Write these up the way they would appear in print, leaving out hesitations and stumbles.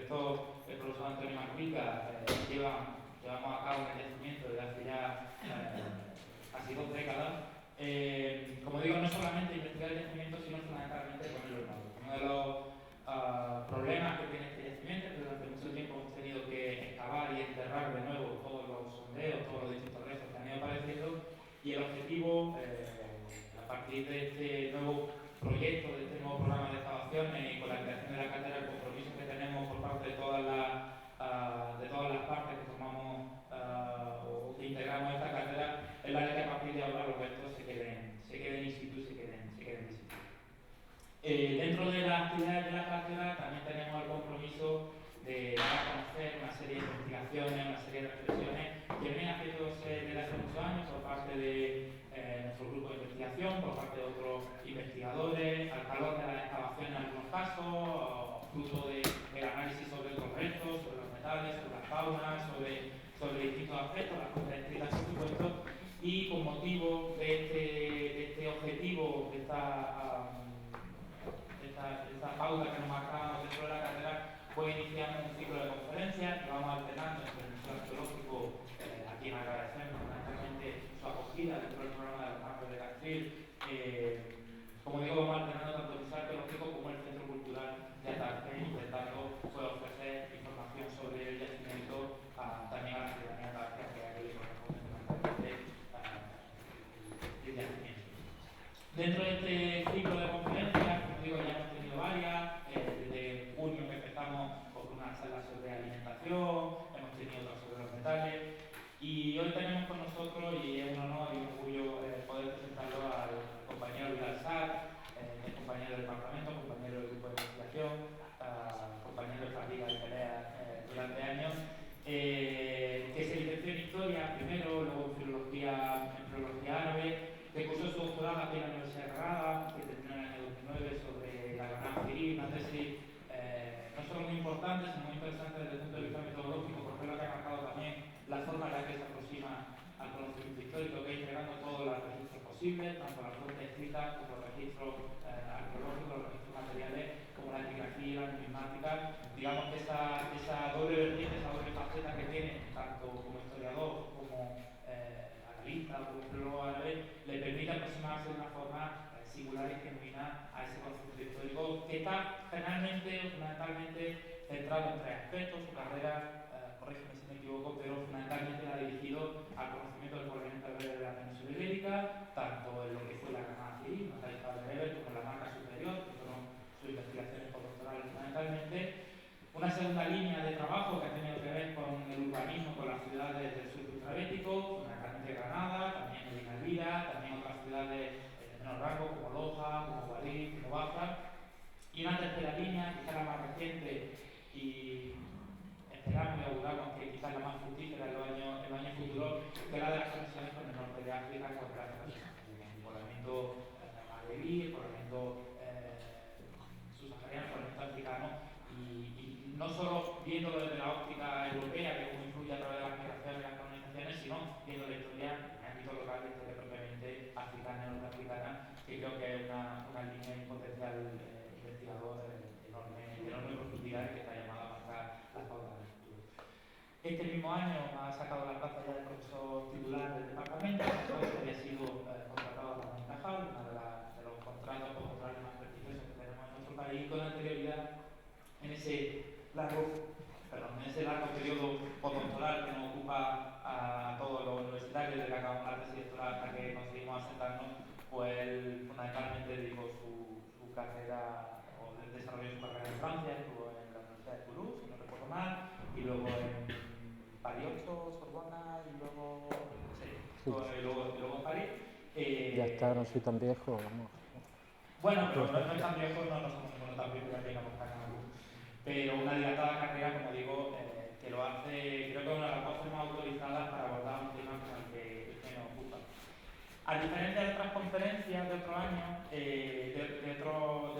director, el profesor Antonio Marquica, llevamos a cabo un yacimiento desde hace ya casi 2 décadas. Como digo, no solamente investigar el yacimiento, sino fundamentalmente ponerlo en orden. Uno de los problemas que tiene este yacimiento es que durante mucho tiempo hemos tenido que excavar y enterrar de nuevo todos los sondeos, todos los distintos restos que han ido apareciendo, y el objetivo, a partir de este nuevo proyecto, de este nuevo programa de excavaciones y con la creación de la cátedra, el compromiso que tenemos por parte de todas las partes que tomamos o que integramos esta cátedra, es la de que a partir de ahora los restos se queden in situ y se queden visibles. Dentro de las actividades de la cátedra también tenemos el compromiso de dar a conocer una serie de investigaciones, una serie de reflexiones que vienen haciéndose desde hace muchos años por parte de nuestro grupo de investigación, por parte de otros investigadores, al calor de las excavaciones en algunos casos, fruto del análisis sobre los restos, sobre los metales, sobre las faunas, sobre distintos aspectos, las cosas escritas por supuesto, y con motivo de este objetivo, de esta pauta que nos marcamos dentro de la cátedra, pues iniciamos un ciclo de conferencias que vamos alternando entre el Museo Arqueológico, a quien agradecemos fundamentalmente su acogida dentro del programa de los campos de Castril. Como digo, vamos alternando tanto el Museo Arqueológico como el Centro Cultural de Atarfe, intentando ofrecer información sobre el yacimiento también a la ciudadanía de Atarfe, que es el que corresponde fundamentalmente el yacimiento. Dentro de este ciclo de conferencias, como digo, ya hemos tenido varias, desde junio que empezamos con una charla sobre alimentación, hemos tenido otras sobre los metales, y hoy tenemos con nosotros, y es un honor y un orgullo poder presentarlo al compañero Vidal Sar, que es compañero del departamento, compañero del grupo de investigación, compañero de esta liga de peleas durante años, que se licenció en Historia primero, luego en Filología Árabe, que cursó su doctorado aquí en la Universidad de Granada, que terminó en el año 2009 sobre la Gran Cirí, una tesis no solo muy importante, sino muy interesante desde el punto de vista metodológico, porque es lo que ha marcado también la forma en la que se aproxima al conocimiento histórico, que es integrando todos los registros posibles, tanto las fuentes escritas como los registros arqueológicos, los registros materiales, como la epigrafía y la numismática. Digamos que esa doble vertiente, esa doble faceta que tiene, tanto como historiador como analista o como filólogo árabe, le permite aproximarse de una forma singular y genuina a ese concepto histórico que está generalmente, fundamentalmente centrado en 3 aspectos. Su carrera, corrígeme si me equivoco, pero fundamentalmente la ha dirigido al conocimiento del continente de la península ibérica, tanto en lo que fue la Granada Cirí, la tarifa de Weber, como en la marca superior, que fueron sus investigaciones postdoctorales fundamentalmente. Una segunda línea de trabajo que ha tenido que ver con el urbanismo, con las ciudades del sur ultrabético, fundamentalmente Granada, también Medina Elvira, también otras ciudades de menor rango como Loja, como Guadix, como Baza. Y una tercera línea, quizás la más reciente y esperamos y auguramos que quizás la más fructífera en los años futuros, que era de las conexiones con el norte de África, con el poblamiento magrebí, el poblamiento subsahariano, el poblamiento africano, y no solo viéndolo desde la óptica europea, que cómo influye a través de las migraciones y las colonizaciones, sino viendo la historia en el ámbito local, la historia propiamente africana y norteafricana, que creo que es una línea y un potencial investigador de enorme profundidad que está llamada a marcar las pautas del futuro. Este mismo año ha sacado la plaza ya de profesor titular del departamento, que había sido contratado por Unicajal, uno de los contratos postdoctorales más prestigiosos que tenemos en nuestro país, con anterioridad en ese largo periodo postdoctoral que nos ocupa a todos los universitarios de que acabamos la tesis doctoral hasta que conseguimos asentarnos, pues él fundamentalmente dedicó su carrera, o desarrolló su carrera en Francia, estuvo en la Universidad de Toulouse, si no recuerdo mal, y luego en París 8, Sorbona, y luego en París. Ya está, no soy tan viejo, vamos. Bueno, pero no es tan viejo, no somos ninguno tan viejo, ya llegamos a Canadá. Pero una dilatada carrera, como digo, que lo hace, creo que es una de las voces más autorizadas para abordar un tema como el que nos ocupa. A diferencia de otras conferencias de otros años, de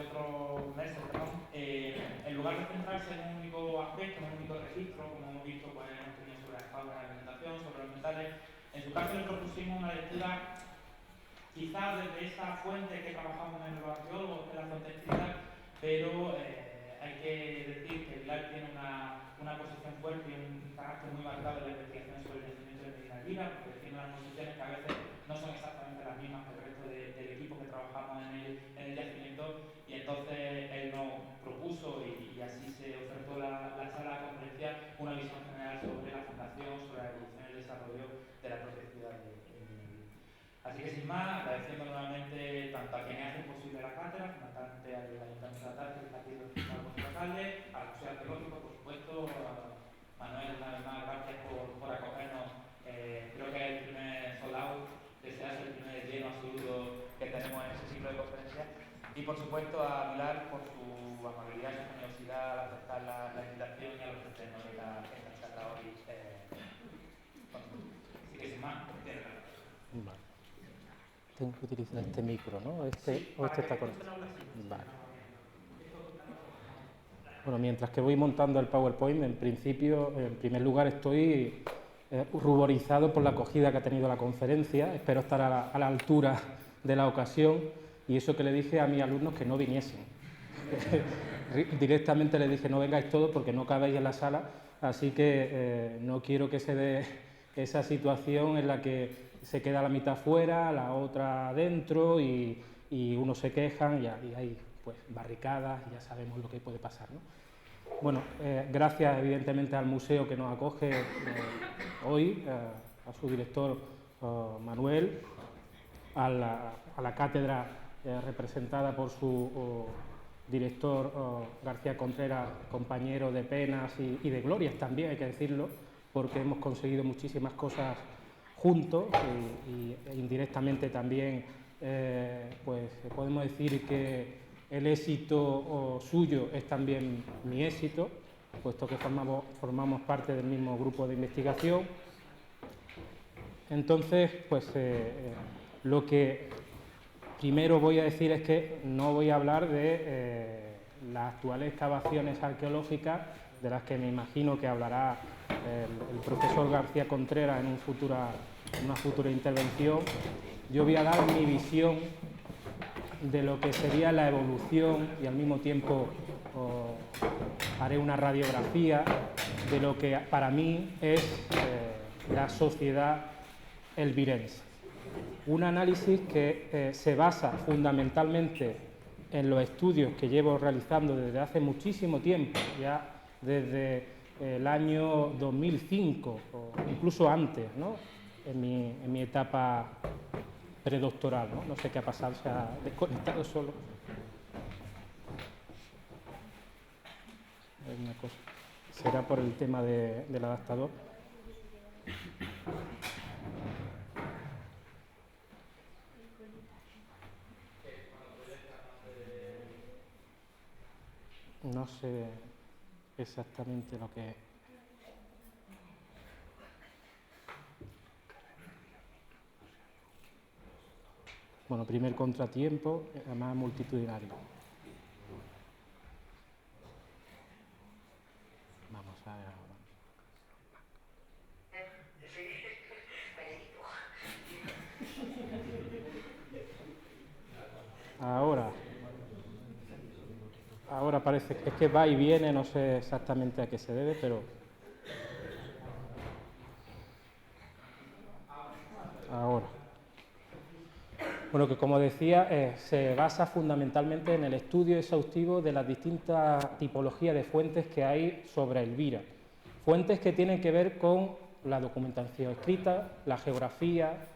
otros meses, en lugar de centrarse en un único aspecto, en un único registro, como hemos visto, pues hemos tenido sobre la fauna, la alimentación, sobre los metales, en su caso le propusimos una lectura quizás desde esa fuente que trabajamos en los arqueólogos, que es la fuente escrita, pero hay que decir que Vidal tiene una que sin más, agradeciendo nuevamente tanto a quienes hacen posible la cátedra, fundamentalmente al Ayuntamiento de la Tarde, que está aquí representado por su alcalde, al Museo Arqueológico, por supuesto, a Manuel, una vez más, gracias por acogernos. Creo que es el primer sold out, desearse el primer lleno absoluto que tenemos en ese ciclo de conferencias. Y por supuesto a Pilar por su amabilidad y su generosidad al aceptar la invitación y al ofrecernos esta charla hoy. Así que sin más, tiene la palabra. Vale. Tengo que utilizar este micro, ¿no? O este está conectado. Vale. Bueno, mientras que voy montando el PowerPoint, en principio, en primer lugar, estoy ruborizado por la acogida que ha tenido la conferencia. Espero estar a la altura de la ocasión, y eso que le dije a mis alumnos que no viniesen. Directamente les dije, no vengáis todos porque no cabéis en la sala, así que no quiero que se dé esa situación en la que se queda la mitad fuera, la otra dentro, y unos se quejan y hay pues barricadas, y ya sabemos lo que puede pasar, ¿no? Bueno, gracias evidentemente al museo que nos acoge hoy, a su director Manuel, a la cátedra representada por su director García Contreras, compañero de penas y de glorias también, hay que decirlo, porque hemos conseguido muchísimas cosas juntos e indirectamente también pues podemos decir que el éxito suyo es también mi éxito, puesto que formamos parte del mismo grupo de investigación. Entonces, pues lo que primero voy a decir es que no voy a hablar de las actuales excavaciones arqueológicas, de las que me imagino que hablará el profesor García Contreras en una futura intervención. Yo voy a dar mi visión de lo que sería la evolución y al mismo tiempo haré una radiografía de lo que para mí es la sociedad elvirense. Un análisis que se basa fundamentalmente en los estudios que llevo realizando desde hace muchísimo tiempo, ya desde el año 2005 o incluso antes, ¿no? en mi etapa predoctoral, ¿no? No sé qué ha pasado, se ha desconectado solo. Hay una cosa. Será por el tema del adaptador. No sé exactamente lo que es. Bueno, primer contratiempo, además multitudinario. Vamos a ver ahora. Ahora parece que es que va y viene, no sé exactamente a qué se debe, pero ahora. Bueno, que como decía, se basa fundamentalmente en el estudio exhaustivo de las distintas tipologías de fuentes que hay sobre Elvira. Fuentes que tienen que ver con la documentación escrita, la geografía,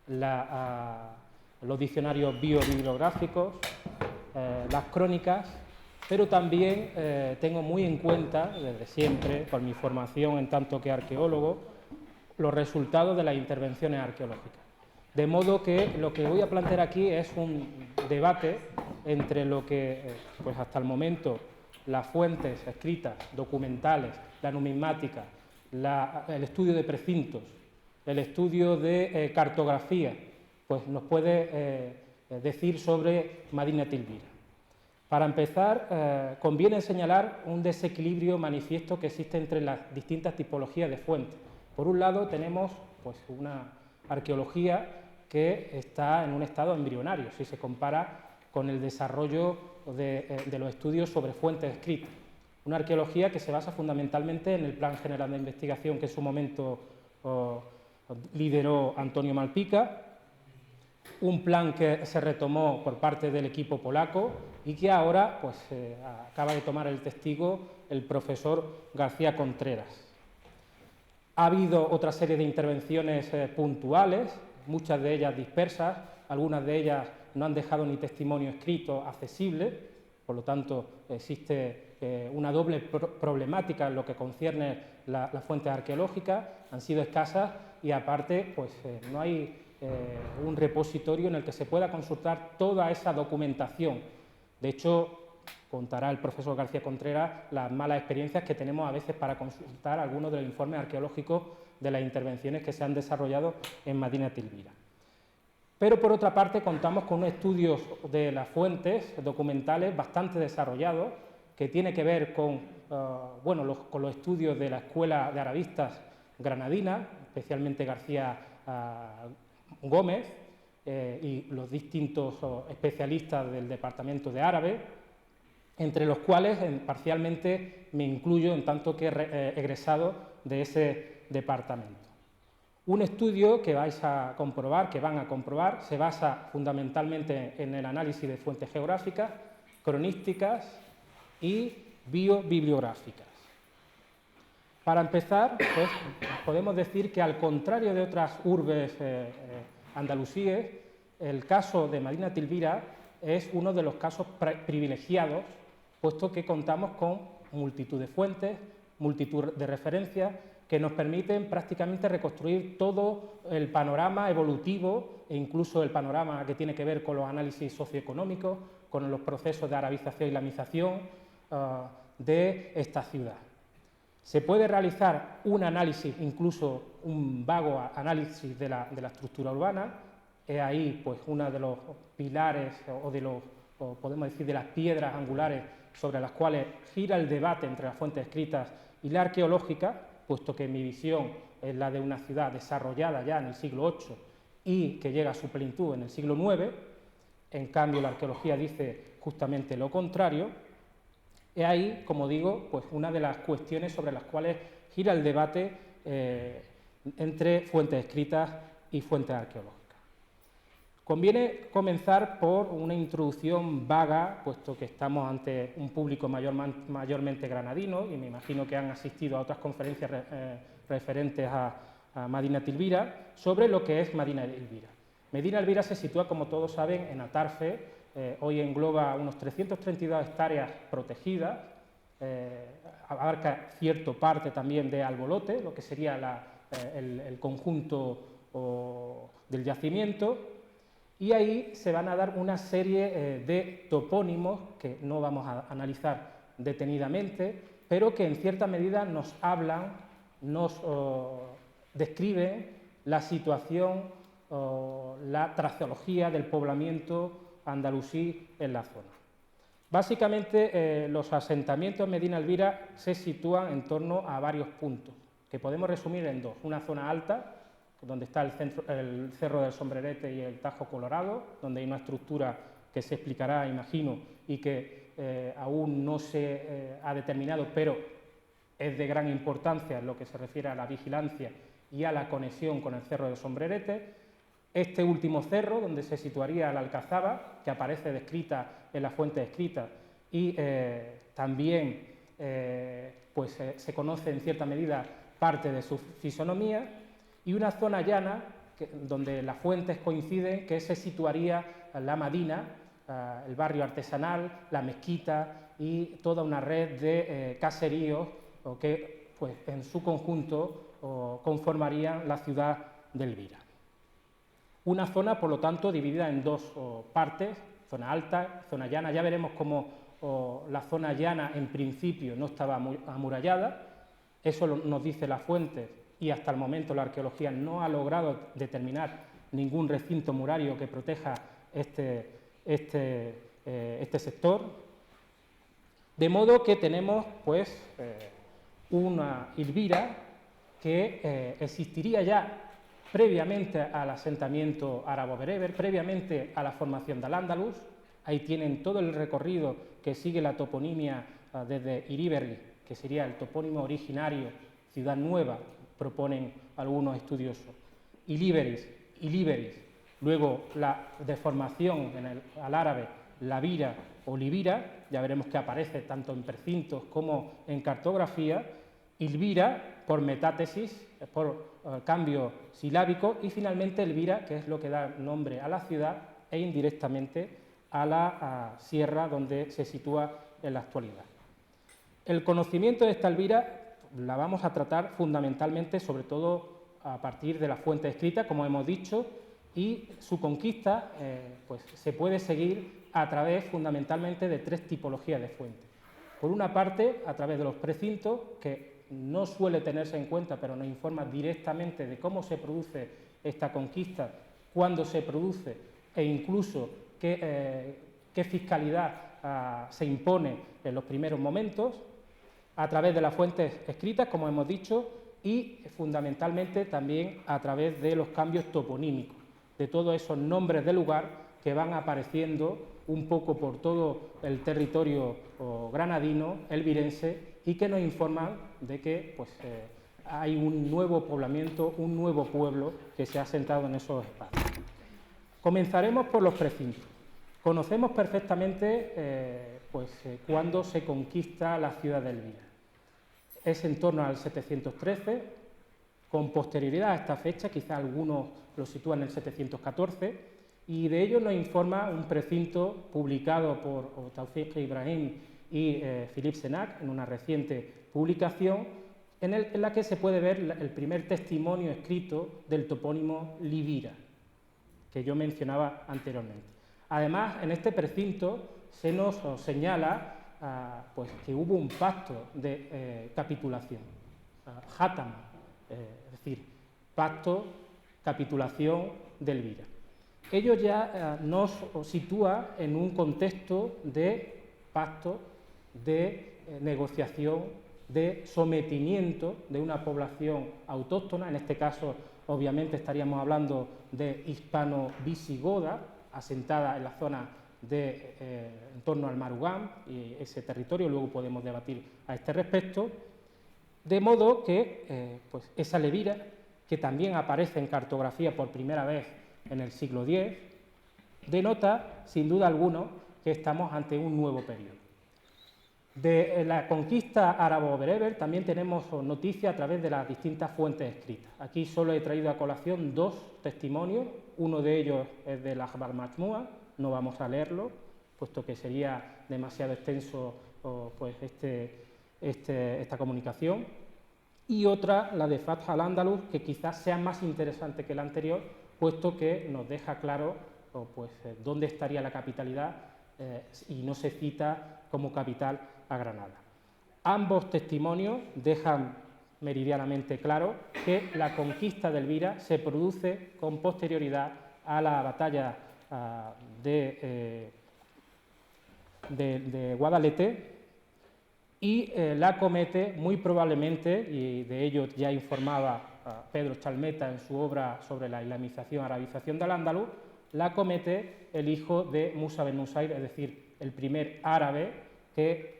los diccionarios biobibliográficos, las crónicas, pero también tengo muy en cuenta, desde siempre, por mi formación en tanto que arqueólogo, los resultados de las intervenciones arqueológicas. De modo que lo que voy a plantear aquí es un debate entre lo que, pues hasta el momento, las fuentes escritas, documentales, la numismática, el estudio de precintos, el estudio de cartografía, pues nos puede decir sobre Madinat Elvira. Para empezar, conviene señalar un desequilibrio manifiesto que existe entre las distintas tipologías de fuentes. Por un lado tenemos pues, una arqueología que está en un estado embrionario, si se compara con el desarrollo de los estudios sobre fuentes escritas. Una arqueología que se basa fundamentalmente en el Plan General de Investigación que en su momento lideró Antonio Malpica, un plan que se retomó por parte del equipo polaco y que ahora pues, acaba de tomar el testigo el profesor García Contreras. Ha habido otra serie de intervenciones puntuales, muchas de ellas dispersas, algunas de ellas no han dejado ni testimonio escrito accesible, por lo tanto existe una doble problemática en lo que concierne las fuentes arqueológicas, han sido escasas y aparte pues, no hay un repositorio en el que se pueda consultar toda esa documentación. De hecho, contará el profesor García Contreras las malas experiencias que tenemos a veces para consultar algunos de los informes arqueológicos de las intervenciones que se han desarrollado en Madinat el-Bira. Pero por otra parte contamos con unos estudios de las fuentes documentales bastante desarrollados que tiene que ver con, con los estudios de la Escuela de Arabistas granadina, especialmente García Gómez y los distintos especialistas del departamento de árabe, entre los cuales parcialmente me incluyo en tanto que egresado de ese departamento. Un estudio que vais a comprobar, que van a comprobar, se basa fundamentalmente en el análisis de fuentes geográficas, cronísticas y biobibliográficas. Para empezar, pues, podemos decir que al contrario de otras urbes andalusíes, el caso de Madinat el-Bira es uno de los casos privilegiados, puesto que contamos con multitud de fuentes, multitud de referencias, que nos permiten prácticamente reconstruir todo el panorama evolutivo e incluso el panorama que tiene que ver con los análisis socioeconómicos, con los procesos de arabización e islamización de esta ciudad. Se puede realizar un análisis, incluso un vago análisis de la estructura urbana. Es ahí pues, uno de los pilares o podemos decir de las piedras angulares sobre las cuales gira el debate entre las fuentes escritas y la arqueológica, puesto que mi visión es la de una ciudad desarrollada ya en el siglo VIII y que llega a su plenitud en el siglo IX. En cambio, la arqueología dice justamente lo contrario. Es ahí, como digo, pues una de las cuestiones sobre las cuales gira el debate entre fuentes escritas y fuentes arqueológicas. Conviene comenzar por una introducción vaga, puesto que estamos ante un público mayormente granadino y me imagino que han asistido a otras conferencias referentes a Madinat el-Bira, sobre lo que es Madinat el-Bira. Madinat el-Bira se sitúa, como todos saben, en Atarfe. Hoy engloba unos 332 hectáreas protegidas, abarca cierta parte también de Albolote, lo que sería el conjunto del yacimiento, y ahí se van a dar una serie de topónimos que no vamos a analizar detenidamente, pero que en cierta medida nos hablan, nos describen la situación, la traceología del poblamiento andalusí en la zona. Básicamente, los asentamientos en Medina el-Bira se sitúan en torno a varios puntos, que podemos resumir en dos. Una zona alta, donde está el Cerro del Sombrerete y el Tajo Colorado, donde hay una estructura que se explicará, imagino, y que aún no se ha determinado, pero es de gran importancia en lo que se refiere a la vigilancia y a la conexión con el Cerro del Sombrerete. Este último cerro, donde se situaría la Alcazaba, que aparece descrita en las fuentes escritas y también se conoce en cierta medida parte de su fisonomía, y una zona llana donde las fuentes coinciden, que se situaría la Madina, el barrio artesanal, la mezquita y toda una red de caseríos que pues, en su conjunto conformarían la ciudad de Elvira. Una zona, por lo tanto, dividida en dos partes, zona alta, zona llana. Ya veremos cómo la zona llana en principio no estaba amurallada, eso nos dice las fuentes, y hasta el momento la arqueología no ha logrado determinar ningún recinto murario que proteja este sector. De modo que tenemos pues, una Elvira que existiría ya previamente al asentamiento árabo-bereber, previamente a la formación de Al-Ándalus. Ahí tienen todo el recorrido que sigue la toponimia desde Iriberri, que sería el topónimo originario, ciudad nueva, proponen algunos estudiosos, Ilíberis, luego la deformación al árabe, la vira o libira, ya veremos que aparece tanto en precintos como en cartografía, Ilvira por metátesis, por cambio silábico, y finalmente Elvira, que es lo que da nombre a la ciudad e indirectamente a la sierra donde se sitúa en la actualidad. El conocimiento de esta Elvira la vamos a tratar fundamentalmente, sobre todo a partir de la fuente escrita, como hemos dicho, y su conquista pues, se puede seguir a través fundamentalmente de 3 tipologías de fuentes. Por una parte, a través de los precintos, que no suele tenerse en cuenta, pero nos informa directamente de cómo se produce esta conquista, cuándo se produce e incluso qué fiscalidad se impone en los primeros momentos, a través de las fuentes escritas, como hemos dicho, y fundamentalmente también a través de los cambios toponímicos, de todos esos nombres de lugar que van apareciendo un poco por todo el territorio granadino, elvirense, y que nos informan de que pues, hay un nuevo poblamiento, un nuevo pueblo que se ha asentado en esos espacios. Comenzaremos por los precintos. Conocemos perfectamente cuándo se conquista la ciudad de Elvira. Es en torno al 713, con posterioridad a esta fecha, quizá algunos lo sitúan en el 714, y de ello nos informa un precinto publicado por Tawfiq Ibrahim y Philippe Senac en una reciente publicación, en la que se puede ver el primer testimonio escrito del topónimo Livira, que yo mencionaba anteriormente. Además, en este precinto se nos señala pues, que hubo un pacto de capitulación, Hatam, es decir, pacto, capitulación de Elvira. Ello ya nos sitúa en un contexto de pacto, de negociación, de sometimiento de una población autóctona, en este caso obviamente estaríamos hablando de hispano-visigoda, asentada en la zona en torno al Marugán y ese territorio, luego podemos debatir a este respecto, de modo que pues esa Elvira, que también aparece en cartografía por primera vez en el siglo X, denota sin duda alguna que estamos ante un nuevo periodo. De la conquista árabo-bereber también tenemos noticias a través de las distintas fuentes escritas. Aquí solo he traído a colación 2 testimonios, uno de ellos es de la Akhbar Majmua, no vamos a leerlo, puesto que sería demasiado extenso pues esta comunicación, y otra, la de Fath al-Andalus, que quizás sea más interesante que la anterior, puesto que nos deja claro pues, dónde estaría la capitalidad y no se cita como capital a Granada. Ambos testimonios dejan meridianamente claro que la conquista de Elvira se produce con posterioridad a la batalla de Guadalete y la comete muy probablemente, y de ello ya informaba Pedro Chalmeta en su obra sobre la islamización, arabización del Andaluz, la comete el hijo de Musa ben Nusayr, es decir, el primer árabe que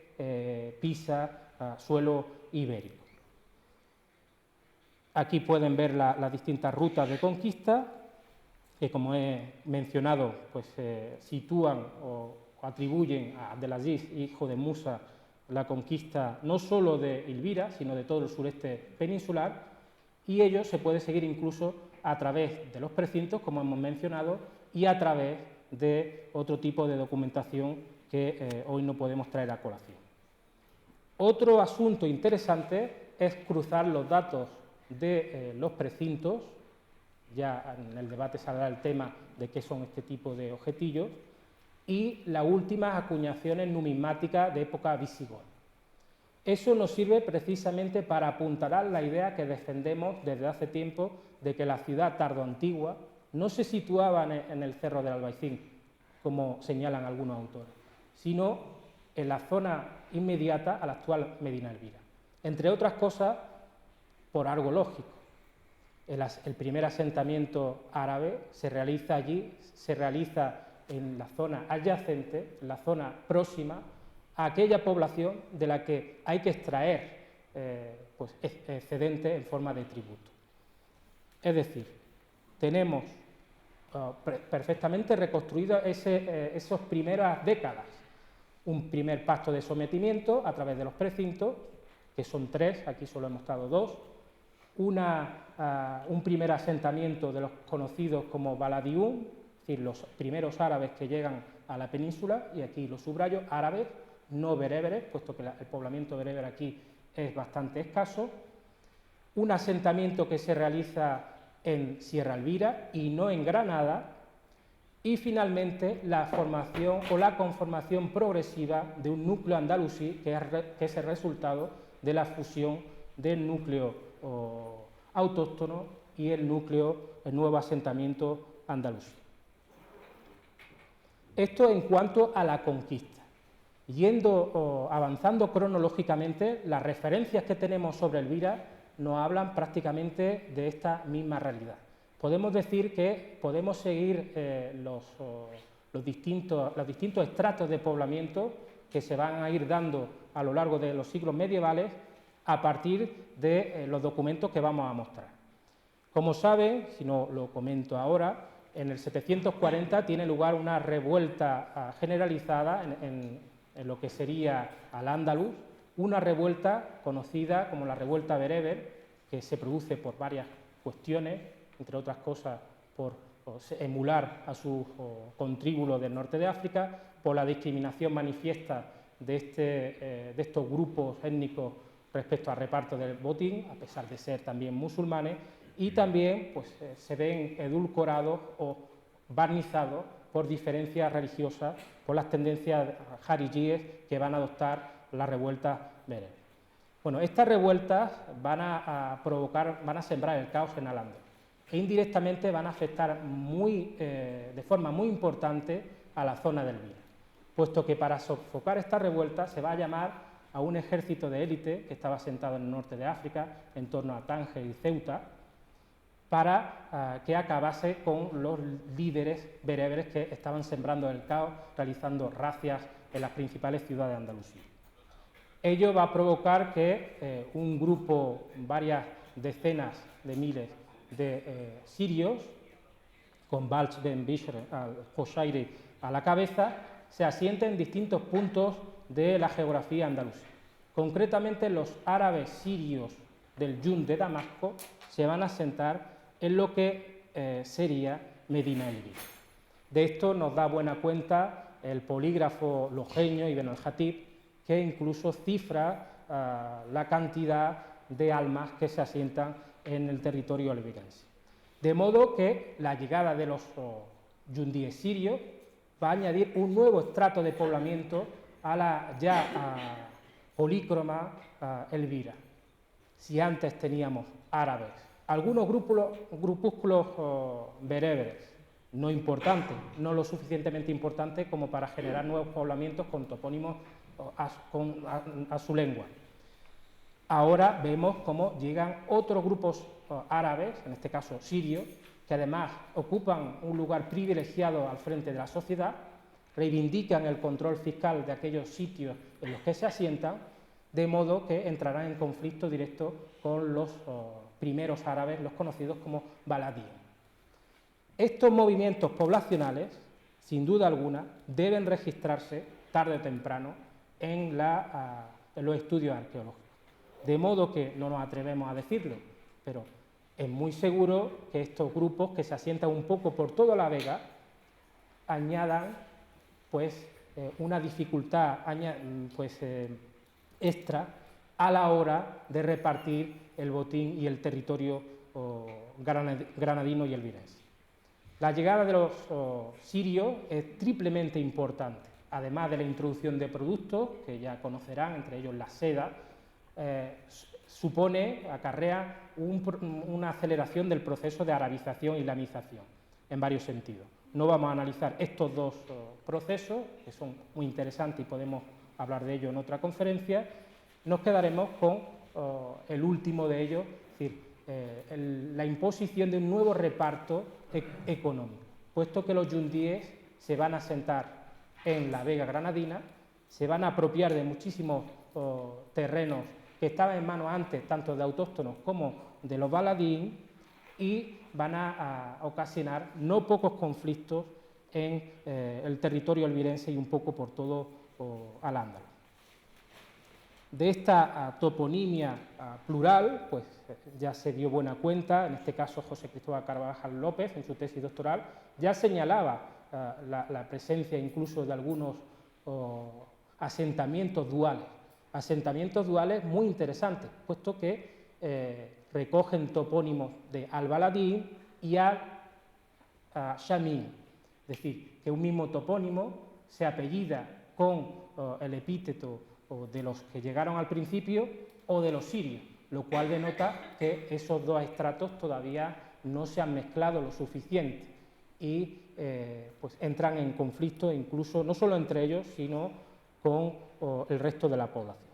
pisa suelo ibérico. Aquí pueden ver las distintas rutas de conquista, que como he mencionado, pues sitúan o atribuyen a Abdelaziz, hijo de Musa, la conquista no solo de Elvira, sino de todo el sureste peninsular, y ello se puede seguir incluso a través de los precintos, como hemos mencionado, y a través de otro tipo de documentación que hoy no podemos traer a colación. Otro asunto interesante es cruzar los datos de los precintos, ya en el debate saldrá el tema de qué son este tipo de objetillos, y las últimas acuñaciones numismáticas de época visigoda. Eso nos sirve precisamente para apuntalar la idea que defendemos desde hace tiempo de que la ciudad tardoantigua no se situaba en el Cerro del Albaicín, como señalan algunos autores, sino en la zona inmediata a la actual Medina Elvira. Entre otras cosas, por algo lógico. El primer asentamiento árabe se realiza allí, se realiza en la zona adyacente, en la zona próxima a aquella población de la que hay que extraer pues, excedente en forma de tributo. Es decir, tenemos perfectamente reconstruido esas primeras décadas, un primer pacto de sometimiento a través de los precintos que son 3, aquí solo hemos estado 2, un primer asentamiento de los conocidos como Baladiun, es decir, los primeros árabes que llegan a la península, y aquí los subrayo, árabes, no bereberes, puesto que el poblamiento bereber aquí es bastante escaso, un asentamiento que se realiza en Sierra Elvira y no en Granada, y finalmente la formación o la conformación progresiva de un núcleo andalusí que es el resultado de la fusión del núcleo autóctono y el nuevo asentamiento andalusí. Esto en cuanto a la conquista. Avanzando cronológicamente, las referencias que tenemos sobre Elvira nos hablan prácticamente de esta misma realidad. Podemos decir que podemos seguir los distintos estratos de poblamiento que se van a ir dando a lo largo de los siglos medievales a partir de los documentos que vamos a mostrar. Como saben, si no lo comento ahora, en el 740 tiene lugar una revuelta generalizada en lo que sería Al-Ándalus, una revuelta conocida como la revuelta bereber, que se produce por varias cuestiones, entre otras cosas por emular a sus contríbulos del norte de África, por la discriminación manifiesta de estos grupos étnicos respecto al reparto del botín, a pesar de ser también musulmanes, y también pues, se ven edulcorados o barnizados por diferencias religiosas, por las tendencias jarijíes que van a adoptar las revueltas bereberes. Bueno, estas revueltas van a sembrar el caos en Al-Ándalus e indirectamente van a afectar de forma muy importante a la zona del Elvira, puesto que para sofocar estas revueltas se va a llamar a un ejército de élite que estaba asentado en el norte de África, en torno a Tánger y Ceuta, para que acabase con los líderes bereberes que estaban sembrando el caos, realizando razias en las principales ciudades de Andalucía. Ello va a provocar que un grupo, varias decenas de miles de sirios, con Balch ben Bishr al-Hoshairi a la cabeza, se asienten en distintos puntos de la geografía andalusí. Concretamente, los árabes sirios del Yund de Damasco se van a asentar en lo que sería Medina Elvira. De esto nos da buena cuenta el polígrafo lojeño Ibn al-Hatib, que incluso cifra la cantidad de almas que se asientan en el territorio elvirense. De modo que la llegada de los yundíes sirios va a añadir un nuevo estrato de poblamiento a la ya polícroma Elvira. Si antes teníamos árabes, algunos grupúsculos bereberes, no importantes, no lo suficientemente importantes como para generar nuevos poblamientos con topónimos a su lengua. Ahora vemos cómo llegan otros grupos árabes, en este caso sirios, que además ocupan un lugar privilegiado al frente de la sociedad, reivindican el control fiscal de aquellos sitios en los que se asientan, de modo que entrarán en conflicto directo con los primeros árabes, los conocidos como baladíes. Estos movimientos poblacionales, sin duda alguna, deben registrarse tarde o temprano en los estudios arqueológicos. De modo que no nos atrevemos a decirlo, pero es muy seguro que estos grupos que se asientan un poco por toda la Vega añadan pues, una dificultad extra a la hora de repartir el botín y el territorio granadino y elvirense. La llegada de los sirios es triplemente importante, además de la introducción de productos que ya conocerán, entre ellos la seda, acarrea una aceleración del proceso de arabización y islamización en varios sentidos. No vamos a analizar estos dos procesos, que son muy interesantes y podemos hablar de ello en otra conferencia. Nos quedaremos con el último de ellos, es decir, la imposición de un nuevo reparto económico, puesto que los yundíes se van a asentar en la Vega granadina, se van a apropiar de muchísimos terrenos que estaban en manos antes tanto de autóctonos como de los baladín, y van a ocasionar no pocos conflictos en el territorio elvirense y un poco por todo Al-Ándalus. De esta toponimia plural, pues ya se dio buena cuenta, en este caso José Cristóbal Carvajal López, en su tesis doctoral, ya señalaba la presencia incluso de algunos asentamientos duales muy interesantes, puesto que recogen topónimos de Al-Baladín y Al-Shamín, es decir, que un mismo topónimo se apellida con el epíteto de los que llegaron al principio o de los sirios, lo cual denota que esos dos estratos todavía no se han mezclado lo suficiente y pues entran en conflicto incluso no solo entre ellos, sino con el resto de la población.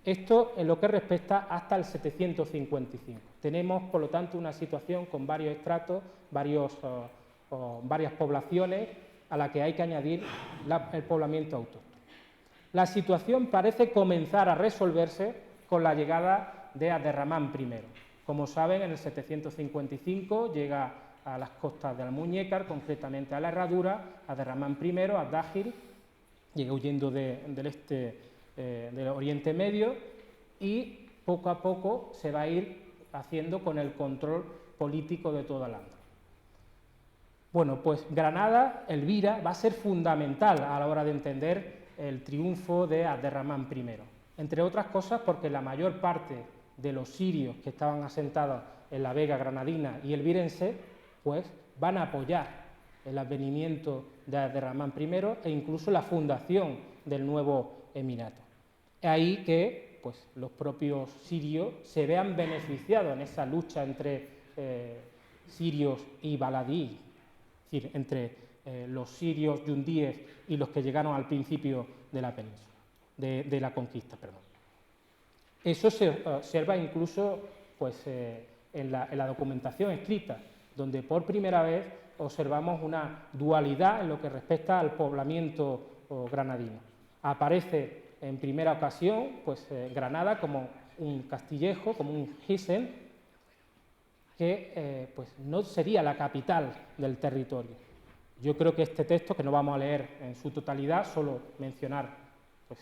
Esto en lo que respecta hasta el 755. Tenemos, por lo tanto, una situación con varios estratos, varias poblaciones a la que hay que añadir el poblamiento autóctono. La situación parece comenzar a resolverse con la llegada de Abderramán I. Como saben, en el 755 llega a las costas de Almuñécar, concretamente a la Herradura, Abderramán I, Abdágir, llega huyendo del Oriente Medio y poco a poco se va a ir haciendo con el control político de toda la Andaluz. Bueno, pues Granada, Elvira, va a ser fundamental a la hora de entender el triunfo de Abderramán I, entre otras cosas porque la mayor parte de los sirios que estaban asentados en la Vega granadina y elvirense, pues van a apoyar el advenimiento de Abderramán I e incluso la fundación del nuevo emirato. Es ahí que pues, los propios sirios se vean beneficiados en esa lucha entre sirios y baladíes, es decir, entre los sirios yundíes y los que llegaron al principio de la península, de la conquista, perdón. Eso se observa incluso pues, en la documentación escrita, donde por primera vez observamos una dualidad en lo que respecta al poblamiento granadino. Aparece en primera ocasión pues, Granada como un castillejo, como un Hisen, que pues, no sería la capital del territorio. Yo creo que este texto, que no vamos a leer en su totalidad, solo mencionar pues,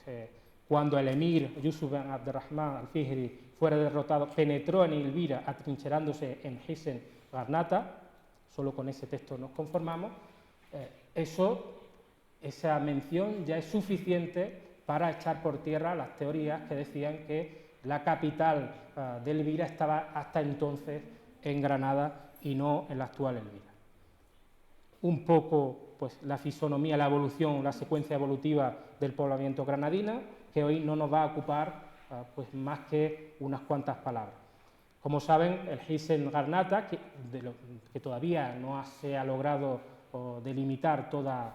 cuando el emir Yusuf bin Abderrahman al-Fihri fuera derrotado, penetró en Elvira atrincherándose en Hisen Garnata, solo con ese texto nos conformamos, esa mención ya es suficiente para echar por tierra las teorías que decían que la capital de Elvira estaba hasta entonces en Granada y no en la actual Elvira. Un poco pues, la fisonomía, la evolución, la secuencia evolutiva del poblamiento granadino, que hoy no nos va a ocupar pues, más que unas cuantas palabras. Como saben, el Hisen Garnata, que todavía no se ha logrado delimitar toda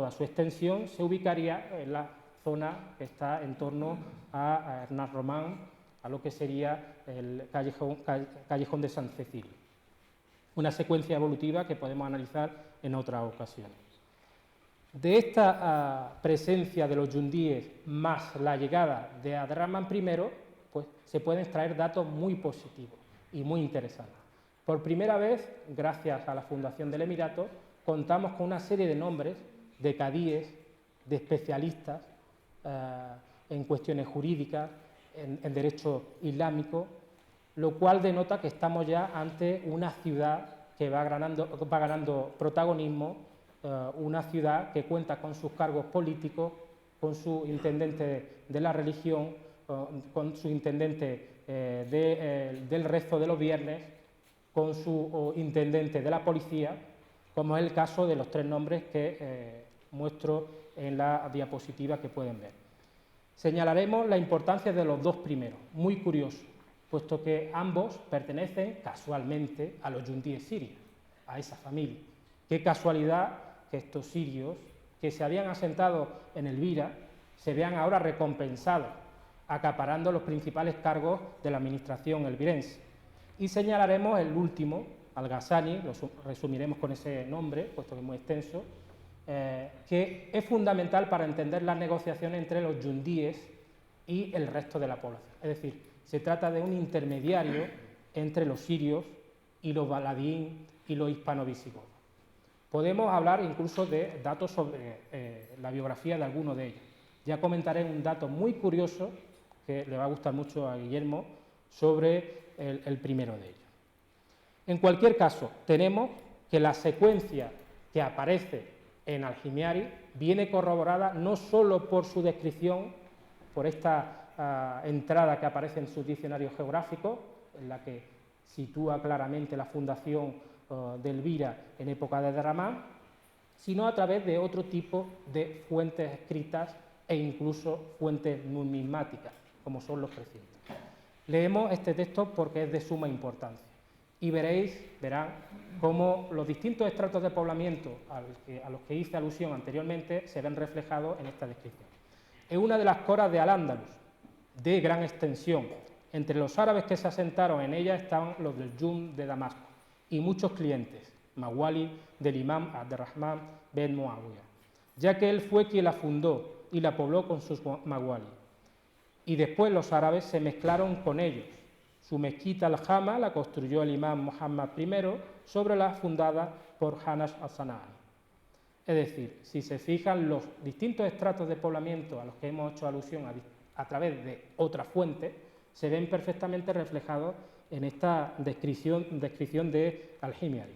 su extensión, se ubicaría en la zona que está en torno a Hernán Román, a lo que sería el callejón de San Cecilio. Una secuencia evolutiva que podemos analizar en otras ocasiones. De esta presencia de los yundíes más la llegada de Abderramán I, pues se pueden extraer datos muy positivos y muy interesantes. Por primera vez, gracias a la fundación del Emirato, contamos con una serie de nombres de cadíes, de especialistas en cuestiones jurídicas, en derecho islámico, lo cual denota que estamos ya ante una ciudad que va ganando protagonismo, una ciudad que cuenta con sus cargos políticos, con su intendente de la religión, con su intendente del rezo de los viernes, con su intendente de la policía, como es el caso de los tres nombres que muestro en la diapositiva que pueden ver. Señalaremos la importancia de los dos primeros, muy curioso, puesto que ambos pertenecen casualmente a los yundíes sirios, a esa familia. Qué casualidad que estos sirios, que se habían asentado en Elvira, se vean ahora recompensados, acaparando los principales cargos de la administración elvirense. Y señalaremos el último, Al-Ghassani, lo resumiremos con ese nombre, puesto que es muy extenso, que es fundamental para entender las negociaciones entre los yundíes y el resto de la población. Es decir, se trata de un intermediario entre los sirios y los baladín y los hispano-visigodos. Podemos hablar incluso de datos sobre la biografía de algunos de ellos. Ya comentaré un dato muy curioso que le va a gustar mucho a Guillermo, sobre el primero de ellos. En cualquier caso, tenemos que la secuencia que aparece en Al-Himyari viene corroborada no solo por su descripción, por esta entrada que aparece en sus diccionarios geográficos, en la que sitúa claramente la fundación de Elvira en época de Derramán, sino a través de otro tipo de fuentes escritas e incluso fuentes numismáticas, como son los 300. Leemos este texto porque es de suma importancia y verán cómo los distintos estratos de poblamiento a los que hice alusión anteriormente se ven reflejados en esta descripción. Es una de las coras de Al-Ándalus, de gran extensión. Entre los árabes que se asentaron en ella estaban los del Yum de Damasco y muchos clientes, Mawali del imam Abd-Rahman ben Muawiyah, ya que él fue quien la fundó y la pobló con sus Mawali. Y después los árabes se mezclaron con ellos. Su mezquita al-Jama la construyó el imam Muhammad I sobre la fundada por Hanash al-Sana'ani. Es decir, si se fijan, los distintos estratos de poblamiento a los que hemos hecho alusión a través de otras fuentes se ven perfectamente reflejados en esta descripción de Al-Himyari,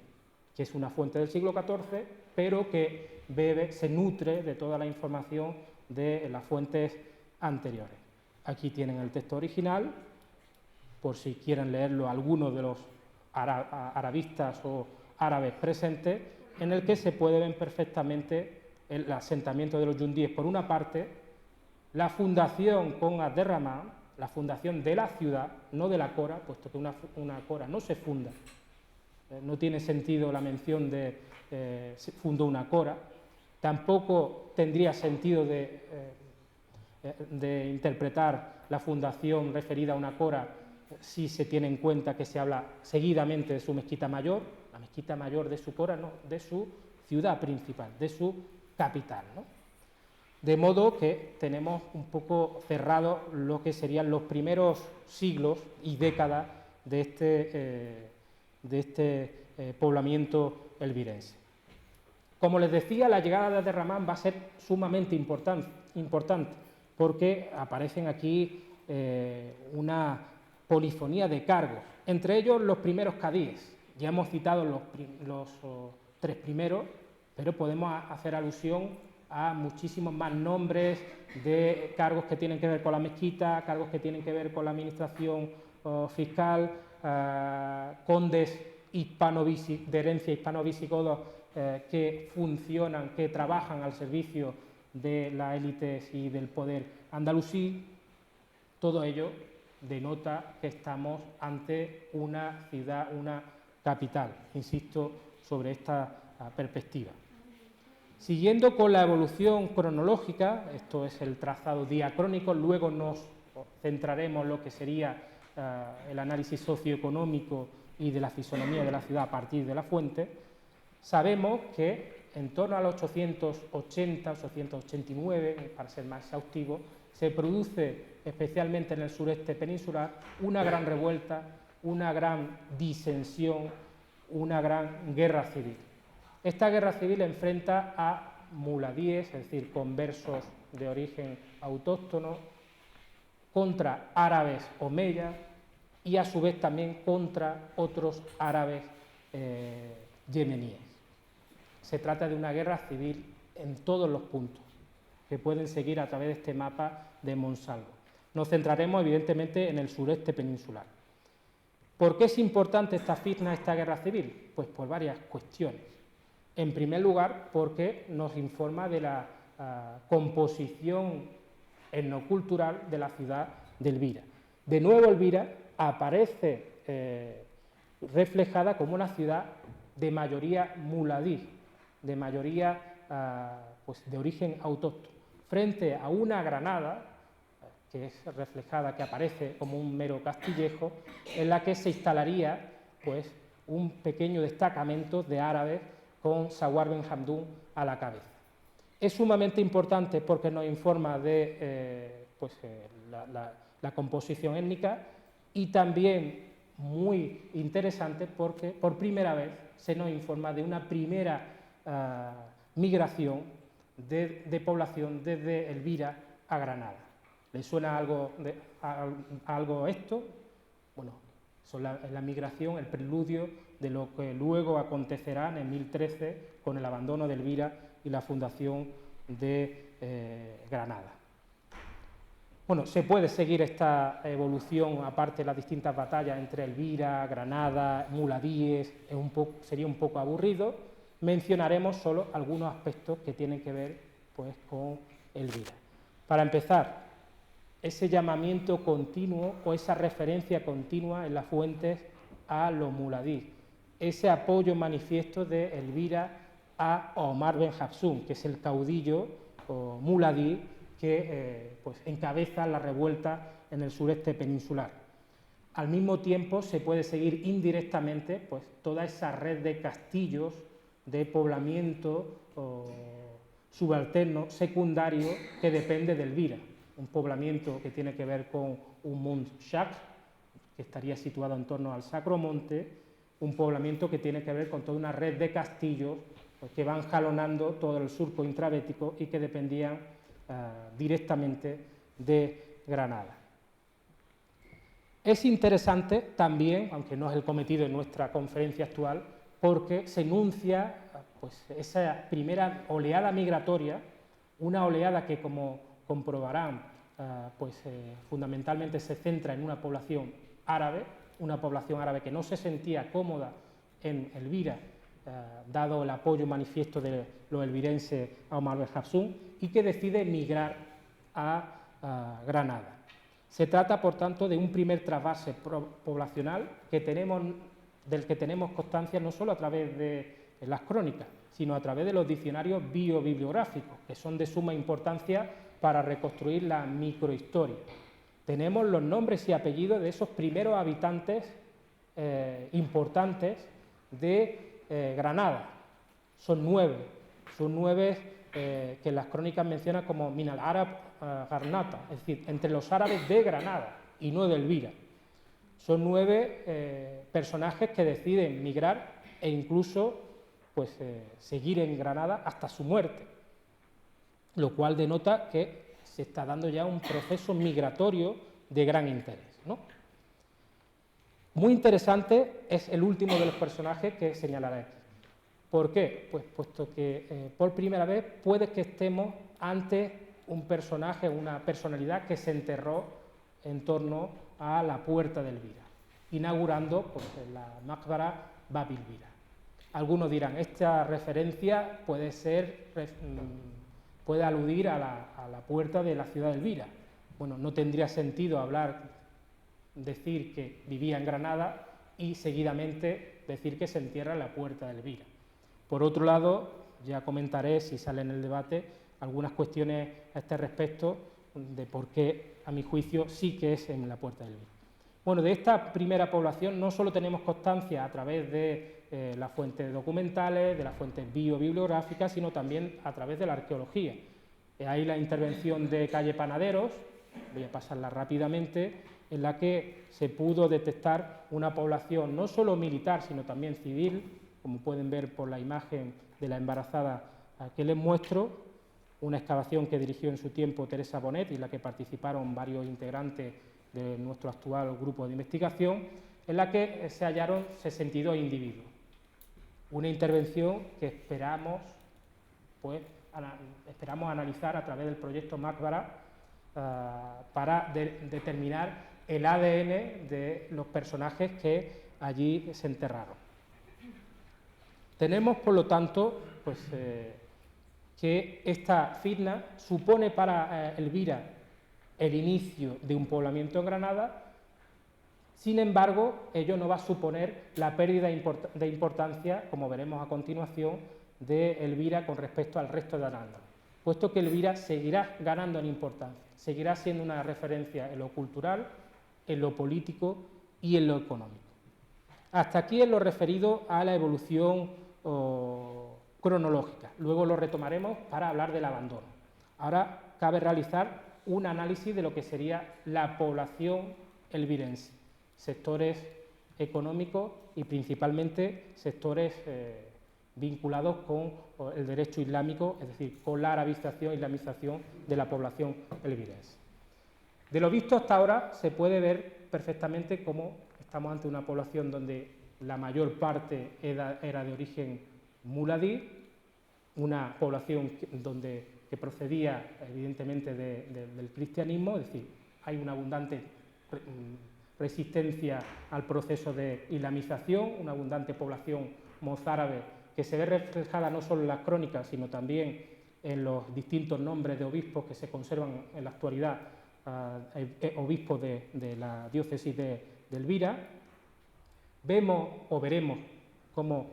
que es una fuente del siglo XIV, pero que se nutre de toda la información de las fuentes anteriores. Aquí tienen el texto original, por si quieren leerlo algunos de los arabistas o árabes presentes, en el que se puede ver perfectamente el asentamiento de los yundíes por una parte, la fundación con Abd-Rahman, la fundación de la ciudad, no de la cora, puesto que una cora no se funda, no tiene sentido la mención de se fundó una cora, tampoco tendría sentido de interpretar la fundación referida a una cora si se tiene en cuenta que se habla seguidamente de su mezquita mayor, la mezquita mayor de su cora, no, de su ciudad principal, de su capital, ¿no? De modo que tenemos un poco cerrado lo que serían los primeros siglos y décadas de este poblamiento elvirense. Como les decía, la llegada de Abd-Rahman va a ser sumamente importante porque aparecen aquí una polifonía de cargos, entre ellos los primeros cadíes. Ya hemos citado los tres primeros, pero podemos hacer alusión a muchísimos más nombres de cargos que tienen que ver con la mezquita, cargos que tienen que ver con la administración fiscal, condes de herencia hispano-visigodos que funcionan, que trabajan al servicio de las élites y del poder andalusí. Todo ello denota que estamos ante una ciudad, una capital, insisto, sobre esta perspectiva. Siguiendo con la evolución cronológica, esto es el trazado diacrónico, luego nos centraremos en lo que sería el análisis socioeconómico y de la fisonomía de la ciudad a partir de la fuente. Sabemos que en torno al 880, 889, para ser más exhaustivo, se produce, especialmente en el sureste peninsular, una gran revuelta, una gran disensión, una gran guerra civil. Esta guerra civil enfrenta a muladíes, es decir, conversos de origen autóctono, contra árabes omeyas y a su vez también contra otros árabes yemeníes. Se trata de una guerra civil en todos los puntos que pueden seguir a través de este mapa de Monsalvo. Nos centraremos evidentemente en el sureste peninsular. ¿Por qué es importante esta fitna, esta guerra civil? Pues por varias cuestiones. En primer lugar, porque nos informa de la composición etnocultural de la ciudad de Elvira. De nuevo, Elvira aparece reflejada como una ciudad de mayoría muladí, de mayoría pues de origen autóctono, frente a una Granada, que es reflejada, que aparece como un mero castillejo, en la que se instalaría pues un pequeño destacamento de árabes con Sawar ben Hamdún a la cabeza. Es sumamente importante porque nos informa de la composición étnica y también muy interesante porque por primera vez se nos informa de una primera migración de población desde Elvira a Granada. ¿Les suena algo algo esto? Bueno, la migración, el preludio de lo que luego acontecerá en el 1013 con el abandono de Elvira y la fundación de Granada. Bueno, se puede seguir esta evolución, aparte de las distintas batallas entre Elvira, Granada, Muladíes, sería un poco aburrido. Mencionaremos solo algunos aspectos que tienen que ver pues, con Elvira. Para empezar, ese llamamiento continuo o esa referencia continua en las fuentes a los muladíes, ese apoyo manifiesto de Elvira a Omar Ben Hafsun, que es el caudillo o muladí que pues, encabeza la revuelta en el sureste peninsular. Al mismo tiempo se puede seguir indirectamente pues, toda esa red de castillos, de poblamiento subalterno, secundario, que depende de Elvira. Un poblamiento que tiene que ver con un Mont Chac, que estaría situado en torno al Sacro Monte, un poblamiento que tiene que ver con toda una red de castillos pues, que van jalonando todo el surco intrabético y que dependían directamente de Granada. Es interesante también, aunque no es el cometido en nuestra conferencia actual, porque se enuncia pues, esa primera oleada migratoria, una oleada que, como comprobarán, fundamentalmente se centra en una población árabe que no se sentía cómoda en Elvira, dado el apoyo manifiesto de los elvirenses a Omar Ben Hafsun, y que decide emigrar a Granada. Se trata, por tanto, de un primer trasvase poblacional del que tenemos constancia no solo a través de las crónicas, sino a través de los diccionarios biobibliográficos, que son de suma importancia para reconstruir la microhistoria. Tenemos los nombres y apellidos de esos primeros habitantes importantes de Granada. Son nueve que las crónicas mencionan como min al-Arab Garnata, es decir, entre los árabes de Granada y no de Elvira. Son 9 personajes que deciden migrar e incluso pues, seguir en Granada hasta su muerte, lo cual denota que se está dando ya un proceso migratorio de gran interés, ¿no? Muy interesante es el último de los personajes que señalaré aquí. ¿Por qué? Pues puesto que por primera vez puede que estemos ante un personaje, una personalidad que se enterró en torno a la puerta de Elvira, inaugurando pues, la Maqbara Bab Elvira. Algunos dirán, esta referencia puede aludir a la puerta de la ciudad de Elvira. Bueno, no tendría sentido decir que vivía en Granada y seguidamente decir que se entierra en la puerta de Elvira. Por otro lado, ya comentaré, si sale en el debate, algunas cuestiones a este respecto de por qué, a mi juicio, sí que es en la puerta de Elvira. Bueno, de esta primera población no solo tenemos constancia a través de las fuentes documentales, de las fuentes biobibliográficas, sino también a través de la arqueología. Hay la intervención de Calle Panaderos, voy a pasarla rápidamente, en la que se pudo detectar una población no solo militar, sino también civil, como pueden ver por la imagen de la embarazada que les muestro, una excavación que dirigió en su tiempo Teresa Bonet y en la que participaron varios integrantes de nuestro actual grupo de investigación, en la que se hallaron 62 individuos. Una intervención que esperamos analizar a través del proyecto Maqbara para determinar el ADN de los personajes que allí se enterraron. Tenemos, por lo tanto, pues, que esta fitna supone para Elvira el inicio de un poblamiento en Granada. Sin embargo, ello no va a suponer la pérdida de importancia, como veremos a continuación, de Elvira con respecto al resto de Al-Ándalus, puesto que Elvira seguirá ganando en importancia, seguirá siendo una referencia en lo cultural, en lo político y en lo económico. Hasta aquí en lo referido a la evolución cronológica. Luego lo retomaremos para hablar del abandono. Ahora cabe realizar un análisis de lo que sería la población elvirense, sectores económicos y principalmente sectores vinculados con el derecho islámico, es decir, con la arabización e islamización de la población elvirense. De lo visto hasta ahora se puede ver perfectamente cómo estamos ante una población donde la mayor parte era de origen muladí, una población que procedía evidentemente del cristianismo, es decir, hay una abundante resistencia al proceso de islamización, una abundante población mozárabe que se ve reflejada no solo en las crónicas, sino también en los distintos nombres de obispos que se conservan en la actualidad, obispos de la diócesis de Elvira. Vemos o veremos cómo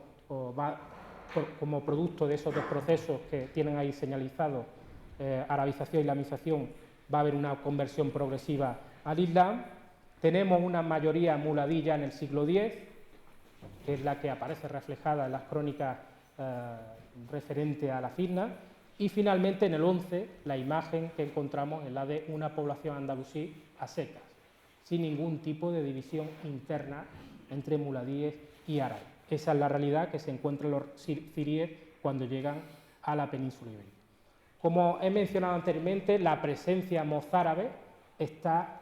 como producto de esos dos procesos que tienen ahí señalizados, arabización e islamización, va a haber una conversión progresiva al Islam. Tenemos una mayoría muladilla en el siglo X, que es la que aparece reflejada en las crónicas referente a la fitna, y finalmente en el XI la imagen que encontramos es la de una población andalusí a secas, sin ningún tipo de división interna entre muladíes y árabes. Esa es la realidad que se encuentran los ziríes cuando llegan a la península ibérica. Como he mencionado anteriormente, la presencia mozárabe está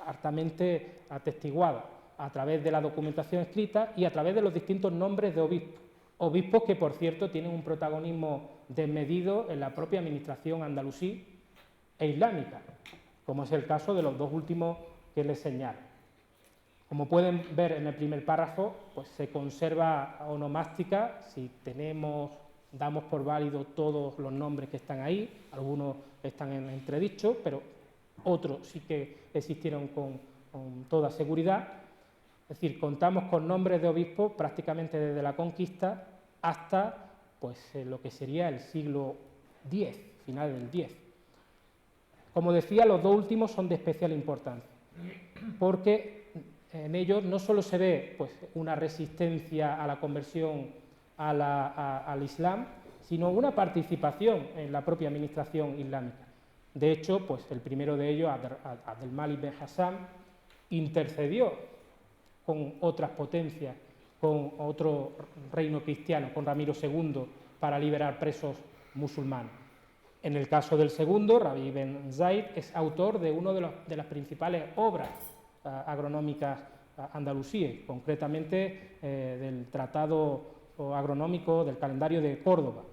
altamente atestiguada a través de la documentación escrita y a través de los distintos nombres de obispos. Obispos que, por cierto, tienen un protagonismo desmedido en la propia administración andalusí e islámica, como es el caso de los dos últimos que les señalo. Como pueden ver en el primer párrafo, pues se conserva onomástica, si damos por válido todos los nombres que están ahí, algunos están en entredicho, pero otros sí que existieron con toda seguridad. Es decir, contamos con nombres de obispos prácticamente desde la conquista hasta pues, lo que sería el siglo X, final del X. Como decía, los dos últimos son de especial importancia, porque en ellos no solo se ve pues, una resistencia a la conversión al Islam, sino una participación en la propia administración islámica. De hecho, pues, el primero de ellos, Abdelmalik Ben Hassan, intercedió con otras potencias, con otro reino cristiano, con Ramiro II, para liberar presos musulmanes. En el caso del segundo, Rabí Ben Zaid es autor de una de las principales obras agronómicas andalusíes, concretamente del Tratado Agronómico del Calendario de Córdoba.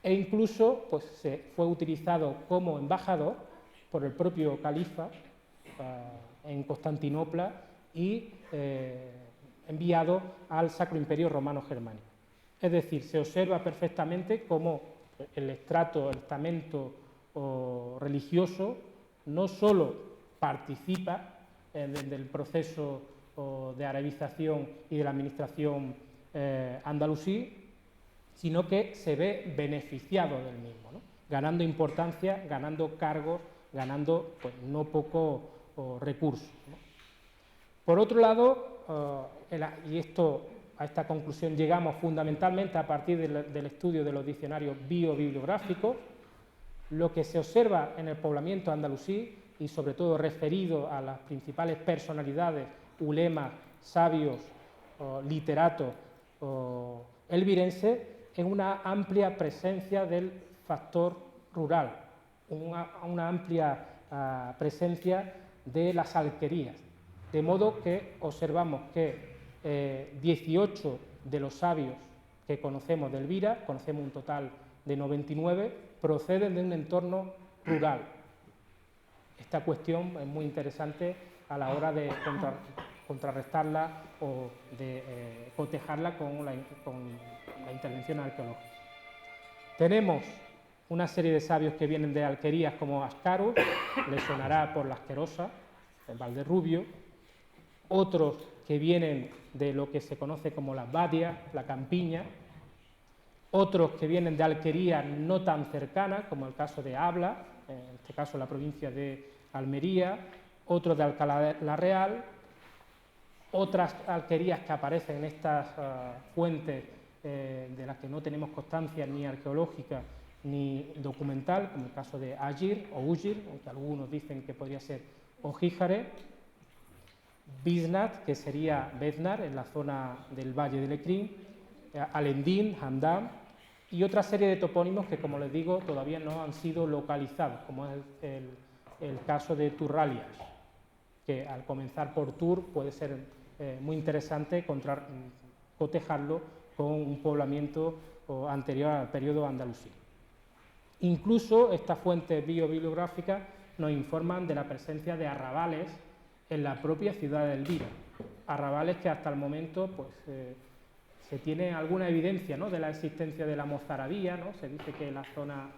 E incluso pues, se fue utilizado como embajador por el propio califa en Constantinopla y enviado al Sacro Imperio Romano Germánico. Es decir, se observa perfectamente cómo el estamento religioso no solo participa del proceso de arabización y de la administración andalusí, sino que se ve beneficiado del mismo, ¿no? Ganando importancia, ganando cargos, ganando pues, no poco recursos, ¿no? Por otro lado, a esta conclusión llegamos fundamentalmente a partir del estudio de los diccionarios biobibliográficos. Lo que se observa en el poblamiento andalusí, y sobre todo referido a las principales personalidades, ulemas, sabios, literatos elvirenses, es una amplia presencia del factor rural, una amplia presencia de las alquerías. De modo que observamos que 18 de los sabios que conocemos de Elvira, conocemos un total de 99, proceden de un entorno rural. Esta cuestión es muy interesante a la hora de contrarrestarla o de cotejarla con la intervención arqueológica. Tenemos una serie de sabios que vienen de alquerías como Ascarus, les sonará por la Asquerosa, el Valderrubio, otros que vienen de lo que se conoce como las Badias, la Campiña, otros que vienen de alquerías no tan cercanas, como el caso de Abla, en este caso la provincia de Almería, otros de Alcalá la Real, otras alquerías que aparecen en estas fuentes de las que no tenemos constancia ni arqueológica ni documental, como el caso de Agir o Ugir, aunque algunos dicen que podría ser Ojíjare, Biznat, que sería Beznar, en la zona del Valle del Lecrín, Alendín, Hamdam, y otra serie de topónimos que, como les digo, todavía no han sido localizados, como es el caso de Turralias, que al comenzar por Tur puede ser muy interesante cotejarlo con un poblamiento anterior al periodo andalusí. Incluso estas fuentes biobibliográficas nos informan de la presencia de arrabales en la propia ciudad de Elvira, arrabales que hasta el momento pues, se tiene alguna evidencia, ¿no?, de la existencia de la mozarabía, ¿no? Se dice que la zona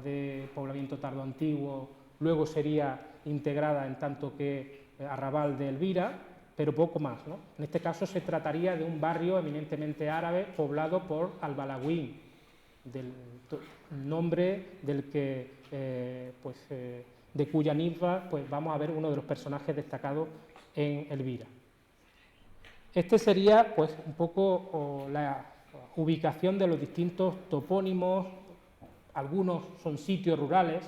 de poblamiento tardoantiguo luego sería integrada en tanto que arrabal de Elvira, pero poco más, ¿no? En este caso se trataría de un barrio eminentemente árabe poblado por Albalagüín, del nombre del que, de cuya ninfa pues, vamos a ver uno de los personajes destacados en Elvira. Este sería pues, un poco la ubicación de los distintos topónimos. Algunos son sitios rurales,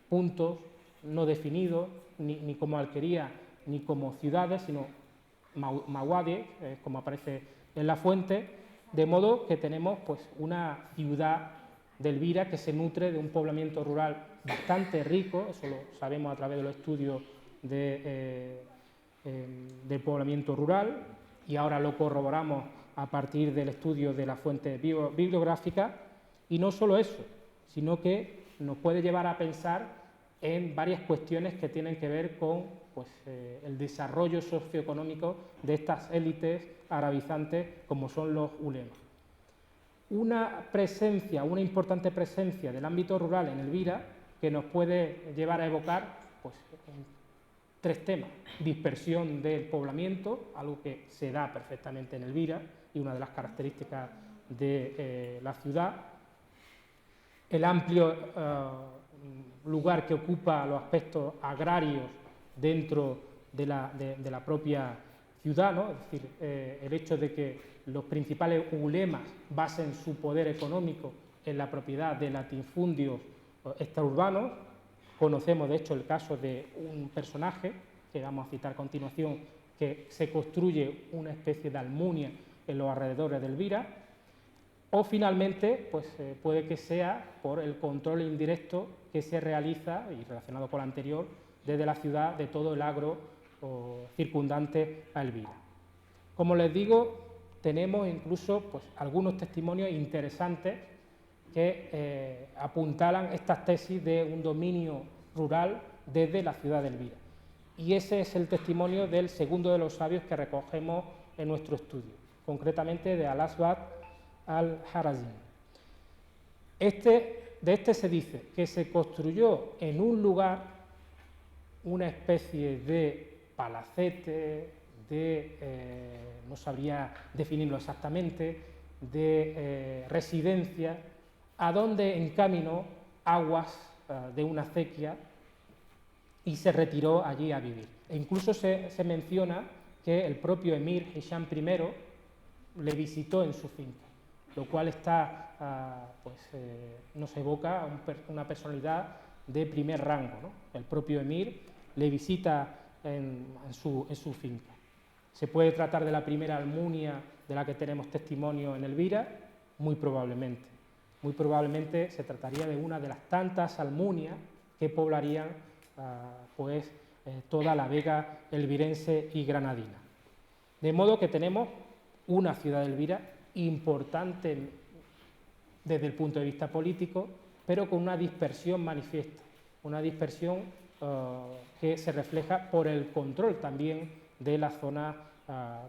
puntos no definidos, ni como alquería ni como ciudades, sino maguadi, como aparece en la fuente, de modo que tenemos pues, una ciudad de Elvira que se nutre de un poblamiento rural bastante rico, eso lo sabemos a través de los estudios del poblamiento rural, y ahora lo corroboramos a partir del estudio de la fuente bibliográfica, y no solo eso, sino que nos puede llevar a pensar en varias cuestiones que tienen que ver con pues, el desarrollo socioeconómico de estas élites arabizantes como son los ulemas. Una importante presencia del ámbito rural en Elvira que nos puede llevar a evocar pues, tres temas: dispersión del poblamiento, algo que se da perfectamente en Elvira y una de las características de la ciudad; el amplio lugar que ocupa los aspectos agrarios dentro de la propia ciudad, ¿no? Es decir, el hecho de que los principales ulemas basen su poder económico en la propiedad de latifundios extraurbanos. Conocemos, de hecho, el caso de un personaje, que vamos a citar a continuación, que se construye una especie de almunia en los alrededores de Elvira. O finalmente, pues, puede que sea por el control indirecto que se realiza, y relacionado con lo anterior, desde la ciudad de todo el agro circundante a Elvira. Como les digo, tenemos incluso pues, algunos testimonios interesantes que apuntalan estas tesis de un dominio rural desde la ciudad de Elvira. Y ese es el testimonio del segundo de los sabios que recogemos en nuestro estudio, concretamente de Al-Asbad al-Harazim. De este se dice que se construyó en un lugar una especie de palacete, no sabría definirlo exactamente, de residencia, a donde encaminó aguas de una acequia y se retiró allí a vivir. E incluso se menciona que el propio emir Hisham I le visitó en su finca, lo cual nos evoca una personalidad de primer rango, ¿no? El propio emir le visita en su finca. ¿Se puede tratar de la primera almunia de la que tenemos testimonio en Elvira? Muy probablemente. Muy probablemente se trataría de una de las tantas almunias que poblarían toda la vega elvirense y granadina. De modo que tenemos una ciudad de Elvira importante desde el punto de vista político, pero con una dispersión manifiesta, una dispersión que se refleja por el control también de la zona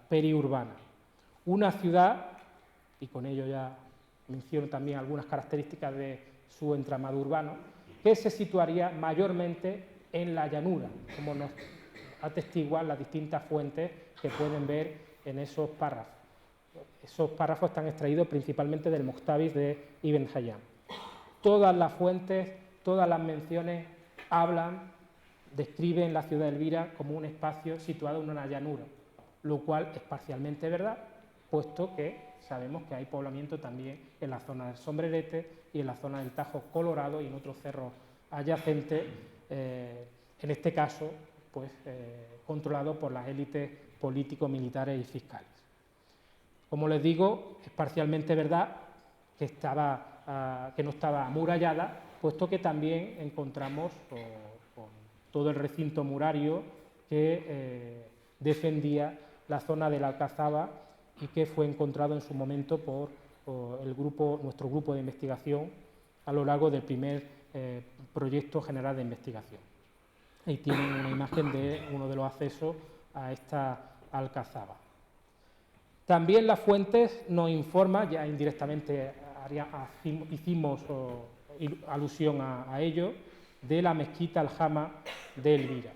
periurbana. Una ciudad, y con ello ya menciono también algunas características de su entramado urbano, que se situaría mayormente en la llanura, como nos atestiguan las distintas fuentes que pueden ver en esos párrafos. Esos párrafos están extraídos principalmente del Moktabis de Ibn Hayyan. Todas las fuentes, todas las menciones describen la ciudad de Elvira como un espacio situado en una llanura, lo cual es parcialmente verdad, puesto que sabemos que hay poblamiento también en la zona del Sombrerete y en la zona del Tajo Colorado y en otros cerros adyacentes, en este caso pues, controlados por las élites político-militares y fiscales. Como les digo, es parcialmente verdad que no estaba amurallada, puesto que también encontramos todo el recinto murario que defendía la zona de la Alcazaba y que fue encontrado en su momento por nuestro grupo de investigación a lo largo del primer proyecto general de investigación. Ahí tienen una imagen de uno de los accesos a esta Alcazaba. También las fuentes nos informan, ya indirectamente hicimos alusión a ello, de la mezquita Aljama de Elvira.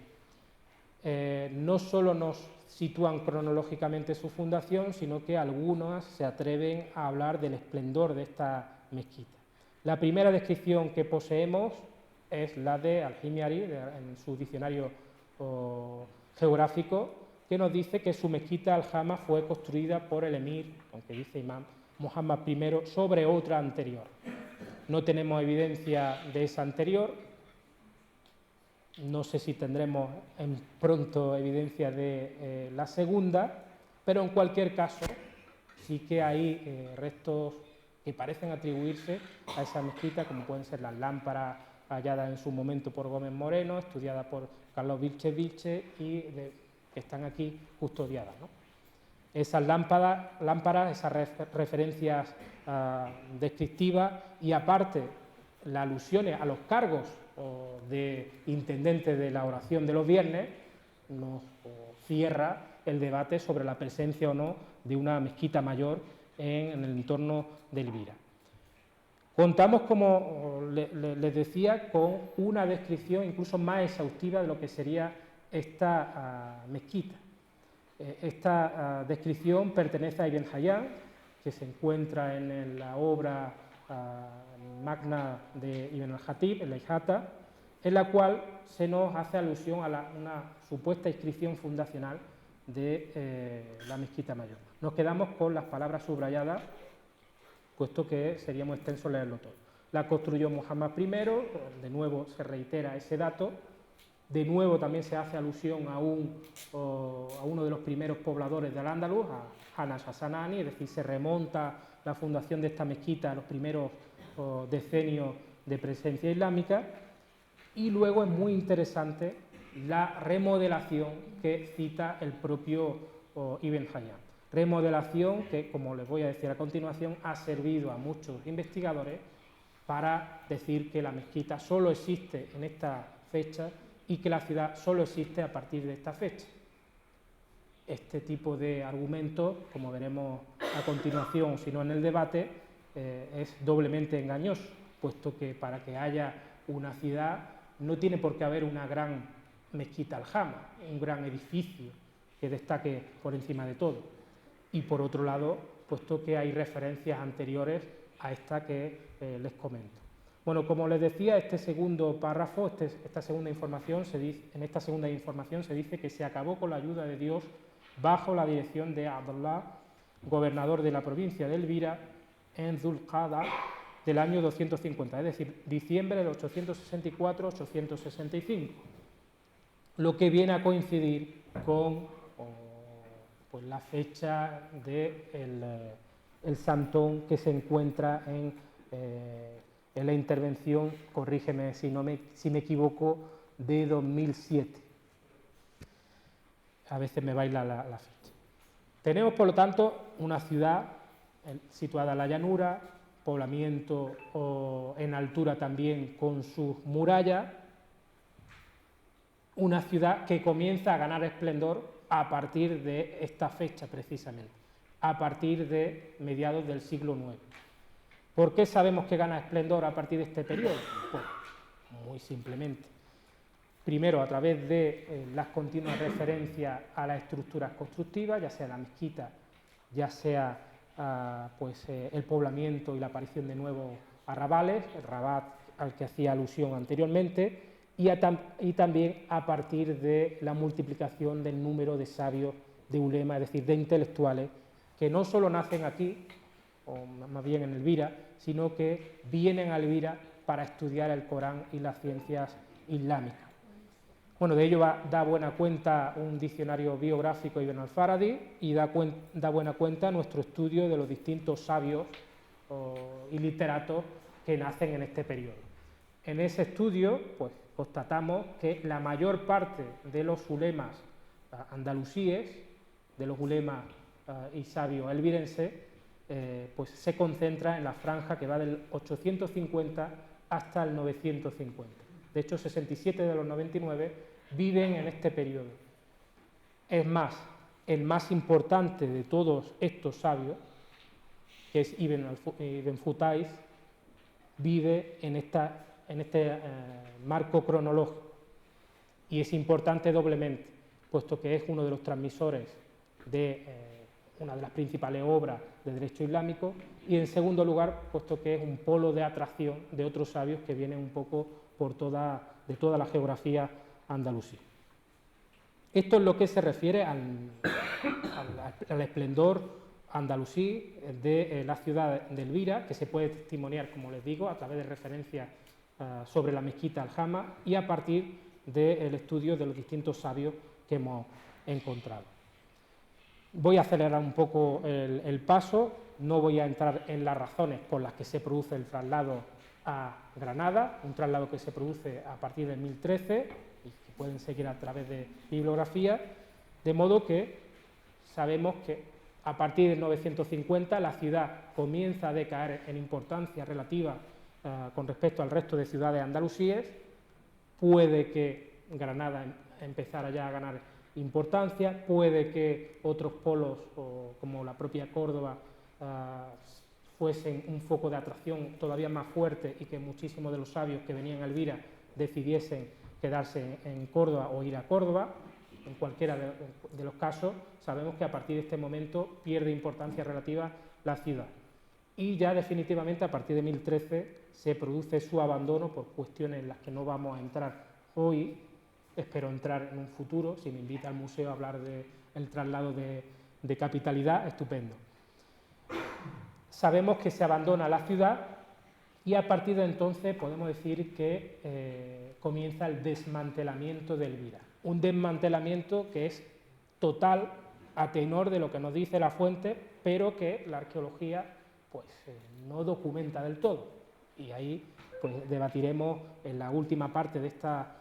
No solo nos sitúan cronológicamente su fundación, sino que algunas se atreven a hablar del esplendor de esta mezquita. La primera descripción que poseemos es la de Al-Himyari, en su diccionario geográfico, que nos dice que su mezquita Aljama fue construida por el emir, aunque dice imam, Muhammad I, sobre otra anterior. No tenemos evidencia de esa anterior, no sé si tendremos pronto evidencia de la segunda, pero en cualquier caso sí que hay restos que parecen atribuirse a esa mezquita, como pueden ser las lámparas halladas en su momento por Gómez Moreno, estudiadas por Carlos Vilches y que están aquí custodiadas, ¿no? Esas lámparas, esas referencias descriptivas y aparte las alusiones a los cargos de intendente de la oración de los viernes, nos cierra el debate sobre la presencia o no de una mezquita mayor en el entorno de Elvira. Contamos, como les decía, con una descripción incluso más exhaustiva de lo que sería esta mezquita. Esta descripción pertenece a Ibn Hayyan, que se encuentra en la obra magna de Ibn al-Jatib, el Ihata, en la cual se nos hace alusión a una supuesta inscripción fundacional de la mezquita mayor. Nos quedamos con las palabras subrayadas, puesto que sería muy extenso leerlo todo. La construyó Muhammad I, de nuevo se reitera ese dato, de nuevo también se hace alusión a uno de los primeros pobladores de Al-Ándalus, a Hanas Hasanani, es decir, se remonta la fundación de esta mezquita a los primeros decenios de presencia islámica, y luego es muy interesante la remodelación que cita el propio Ibn Hayyan. Remodelación que, como les voy a decir a continuación, ha servido a muchos investigadores para decir que la mezquita solo existe en esta fecha y que la ciudad solo existe a partir de esta fecha. Este tipo de argumentos, como veremos a continuación, si no en el debate, es doblemente engañoso, puesto que para que haya una ciudad no tiene por qué haber una gran mezquita Aljama, un gran edificio que destaque por encima de todo. Y por otro lado, puesto que hay referencias anteriores a esta que les comento. Bueno, como les decía, este segundo párrafo, en esta segunda información se dice que se acabó con la ayuda de Dios bajo la dirección de Abdullah, gobernador de la provincia de Elvira, en Zulqada del año 250, es decir, diciembre de 864-865, lo que viene a coincidir con pues, la fecha del santón que se encuentra en la intervención, corrígeme si me equivoco, de 2007. A veces me baila la fecha. Tenemos, por lo tanto, una ciudad situada en la llanura, poblamiento en altura también con sus murallas, una ciudad que comienza a ganar esplendor a partir de esta fecha precisamente, a partir de mediados del siglo IX. ¿Por qué sabemos que gana esplendor a partir de este periodo? Pues muy simplemente. Primero, a través de las continuas referencias a las estructuras constructivas, ya sea la mezquita, ya sea el poblamiento y la aparición de nuevos arrabales, el Rabat al que hacía alusión anteriormente, y también a partir de la multiplicación del número de sabios de ulema, es decir, de intelectuales, que no solo nacen aquí, o más bien en Elvira, sino que vienen a Elvira para estudiar el Corán y las ciencias islámicas. Bueno, de ello da buena cuenta un diccionario biográfico Ibn al-Farabi y da buena cuenta nuestro estudio de los distintos sabios y literatos que nacen en este periodo. En ese estudio, pues, constatamos que la mayor parte de los ulemas andalusíes, de los ulemas y sabios elvirenses, pues se concentra en la franja que va del 850 hasta el 950. De hecho, 67 de los 99 viven en este periodo. Es más, el más importante de todos estos sabios, que es Ibn Futais, vive en este marco cronológico. Y es importante doblemente, puesto que es uno de los transmisores de una de las principales obras de derecho islámico, y en segundo lugar, puesto que es un polo de atracción de otros sabios que vienen un poco de toda la geografía andalusí. Esto es lo que se refiere al esplendor andalusí de la ciudad de Elvira, que se puede testimoniar, como les digo, a través de referencias sobre la mezquita Aljama y a partir del estudio de los distintos sabios que hemos encontrado. Voy a acelerar un poco el paso, no voy a entrar en las razones por las que se produce el traslado a Granada, un traslado que se produce a partir del 1013 y que pueden seguir a través de bibliografía, de modo que sabemos que a partir del 950 la ciudad comienza a decaer en importancia relativa con respecto al resto de ciudades andalusíes, puede que Granada empezara ya a ganar importancia, puede que otros polos como la propia Córdoba fuesen un foco de atracción todavía más fuerte y que muchísimos de los sabios que venían a Elvira decidiesen quedarse en Córdoba o ir a Córdoba. En cualquiera de los casos, sabemos que a partir de este momento pierde importancia relativa la ciudad. Y ya definitivamente a partir de 1013 se produce su abandono por cuestiones en las que no vamos a entrar hoy. Espero entrar en un futuro, si me invita al museo a hablar del traslado de capitalidad, estupendo. Sabemos que se abandona la ciudad y a partir de entonces podemos decir que comienza el desmantelamiento de Elvira. Un desmantelamiento que es total a tenor de lo que nos dice la fuente, pero que la arqueología pues, no documenta del todo. Y ahí pues, debatiremos en la última parte de esta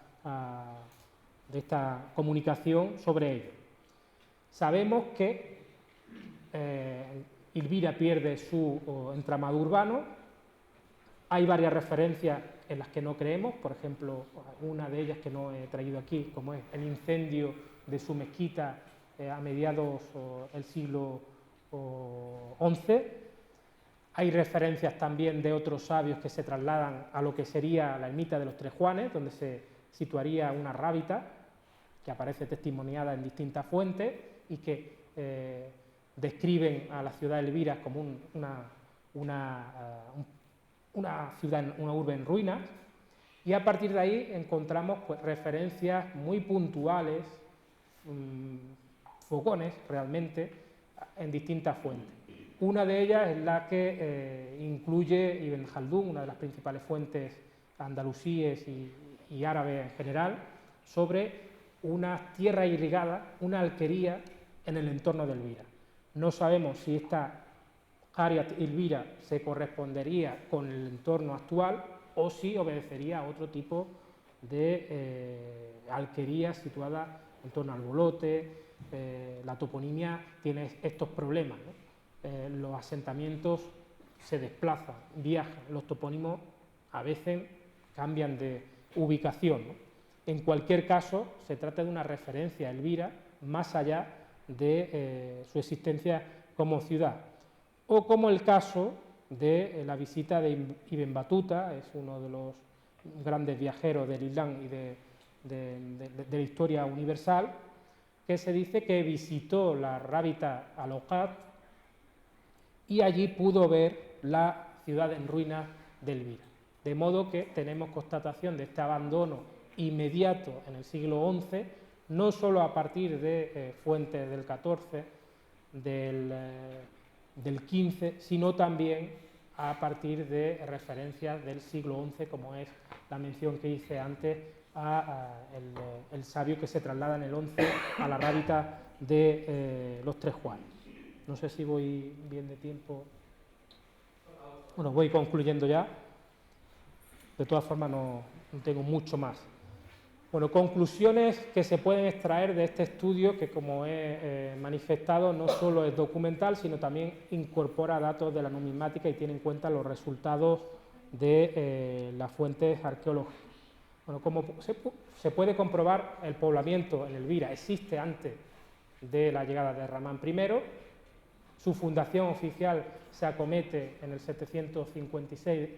comunicación sobre ello. Sabemos que Elvira pierde su entramado urbano. Hay varias referencias en las que no creemos, por ejemplo, una de ellas que no he traído aquí, como es el incendio de su mezquita a mediados del siglo XI. Hay referencias también de otros sabios que se trasladan a lo que sería la ermita de los Tres Juanes, donde se situaría una rábita que aparece testimoniada en distintas fuentes y que describen a la ciudad de Elvira como una ciudad, una urbe en ruinas, y a partir de ahí encontramos pues, referencias muy puntuales, fogones realmente, en distintas fuentes. Una de ellas es la que incluye Ibn Jaldún, una de las principales fuentes andalusíes y árabes en general, sobre una tierra irrigada, una alquería en el entorno de Elvira. No sabemos si esta Qariat Elvira se correspondería con el entorno actual o si obedecería a otro tipo de alquería situada en torno al Bolote. La toponimia tiene estos problemas, ¿no? Los asentamientos se desplazan, viajan, los topónimos a veces cambian de ubicación, ¿no? En cualquier caso, se trata de una referencia a Elvira más allá de su existencia como ciudad. O como el caso de la visita de Ibn Battuta, es uno de los grandes viajeros del Islam y de la historia universal, que se dice que visitó la rábita Al-Awqat y allí pudo ver la ciudad en ruinas de Elvira. De modo que tenemos constatación de este abandono inmediato en el siglo XI, no solo a partir de fuentes del XIV, del XV, sino también a partir de referencias del siglo XI, como es la mención que hice antes a el sabio que se traslada en el XI a la rábita de los Tres Juanes. No sé si voy bien de tiempo. Bueno, voy concluyendo ya. De todas formas, no tengo mucho más. Bueno, conclusiones que se pueden extraer de este estudio que, como he manifestado, no solo es documental, sino también incorpora datos de la numismática y tiene en cuenta los resultados de las fuentes arqueológicas. Bueno, como se puede comprobar, el poblamiento en Elvira existe antes de la llegada de Ramán I. Su fundación oficial se acomete en el 756,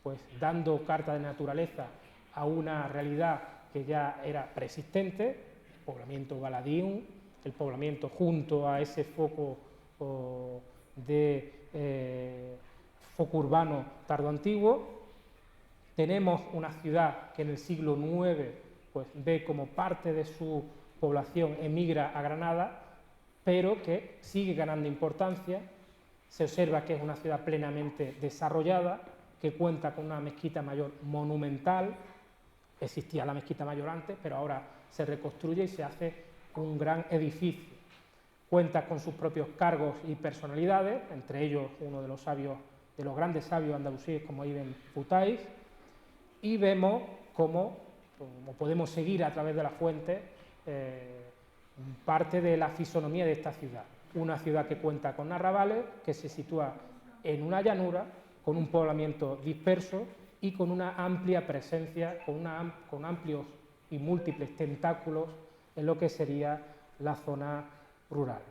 pues dando carta de naturaleza a una realidad que ya era preexistente, el poblamiento Galadium, el poblamiento junto a ese foco foco urbano tardoantiguo. Tenemos una ciudad que en el siglo IX pues, ve como parte de su población emigra a Granada, pero que sigue ganando importancia. Se observa que es una ciudad plenamente desarrollada, que cuenta con una mezquita mayor monumental. Existía la mezquita mayor antes, pero ahora se reconstruye y se hace un gran edificio. Cuenta con sus propios cargos y personalidades, entre ellos uno de los sabios, de los grandes sabios andalusíes como Ibn Futais, y vemos cómo podemos seguir a través de las fuentes parte de la fisonomía de esta ciudad. Una ciudad que cuenta con arrabales, que se sitúa en una llanura, con un poblamiento disperso y con una amplia presencia, con amplios y múltiples tentáculos en lo que sería la zona rural.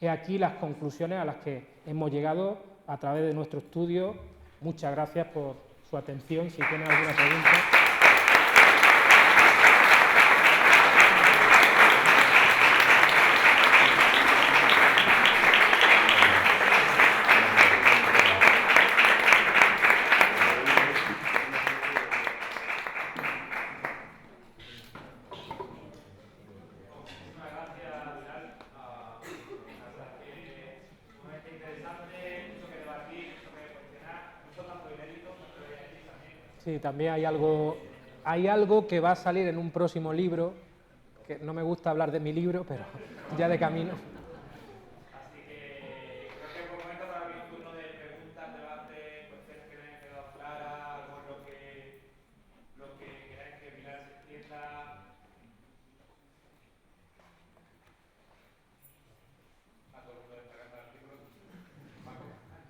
He aquí las conclusiones a las que hemos llegado a través de nuestro estudio. Muchas gracias por su atención. Si tienen alguna pregunta. Sí, también hay algo que va a salir en un próximo libro, que no me gusta hablar de mi libro, pero ya de camino. Así que creo que es buen momento para abrir un turno de preguntas, debates, cuestiones que no hayan quedado claras, algo en lo que queráis que Pilar se entienda.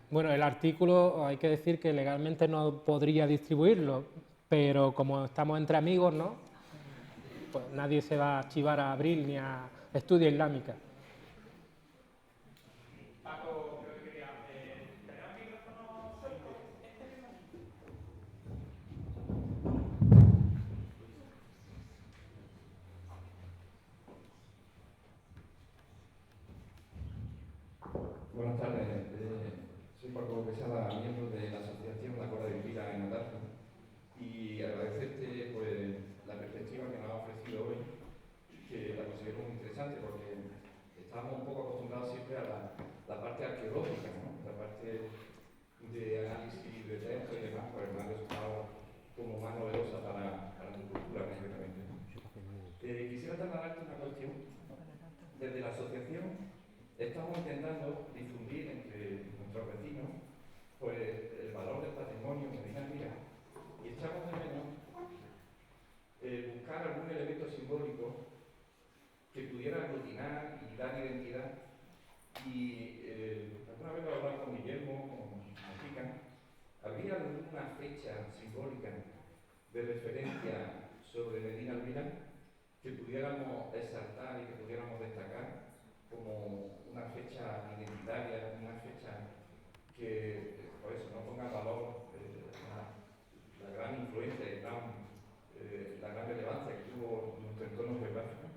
Bueno, el artículo hay que decir que legalmente no podría distribuirlo, pero como estamos entre amigos, ¿no? Pues nadie se va a chivar a Abril ni a Estudia Islámica. Paco, creo que quería. ¿Tenemos micrófono suelto? Buenas tardes. Soy Paco Quesada, miembro de la asociación La Cora de Elvira en Atarzo, y agradecerte pues, la perspectiva que nos ha ofrecido hoy, que la considero muy interesante porque estamos un poco acostumbrados siempre a la parte arqueológica, ¿no? La parte de análisis de textos y demás, pues me ha resultado como más novedosa para tu cultura concretamente. Quisiera trasladarte una cuestión. Desde la asociación estamos intentando difundir entre nuestros vecinos pues, el valor del patrimonio Medina Elvira, y echamos de menos buscar algún elemento simbólico que pudiera aglutinar y dar identidad. Y alguna vez lo he hablado con Guillermo, con Mexican, ¿habría alguna fecha simbólica de referencia sobre Medina Elvira que pudiéramos exaltar y que pudiéramos destacar como una fecha identitaria, una fecha que, por eso, no ponga en valor la gran influencia y la gran relevancia que tuvo nuestro entorno geográfico?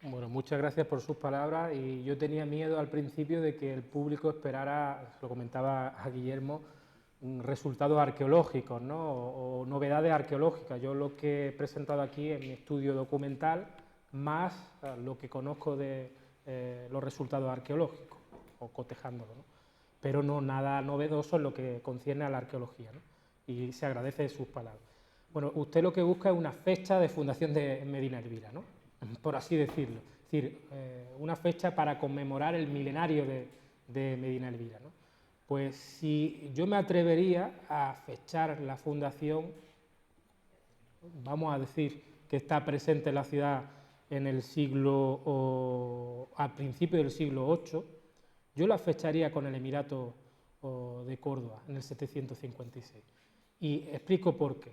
Bueno, muchas gracias por sus palabras, y yo tenía miedo al principio de que el público esperara, lo comentaba a Guillermo, resultados arqueológicos, ¿no? o novedades arqueológicas. Yo lo que he presentado aquí es mi estudio documental, más lo que conozco de los resultados arqueológicos, o cotejándolo, ¿no? Pero no nada novedoso en lo que concierne a la arqueología, ¿no? Y se agradece sus palabras. Bueno, usted lo que busca es una fecha de fundación de Medina Elvira, ¿no? Por así decirlo, es decir, una fecha para conmemorar el milenario de Medina Elvira, ¿no? Pues si yo me atrevería a fechar la fundación vamos a decir, que está presente en la ciudad en el siglo, o al principio del siglo VIII, yo la fecharía con el Emirato de Córdoba, en el 756. Y explico por qué.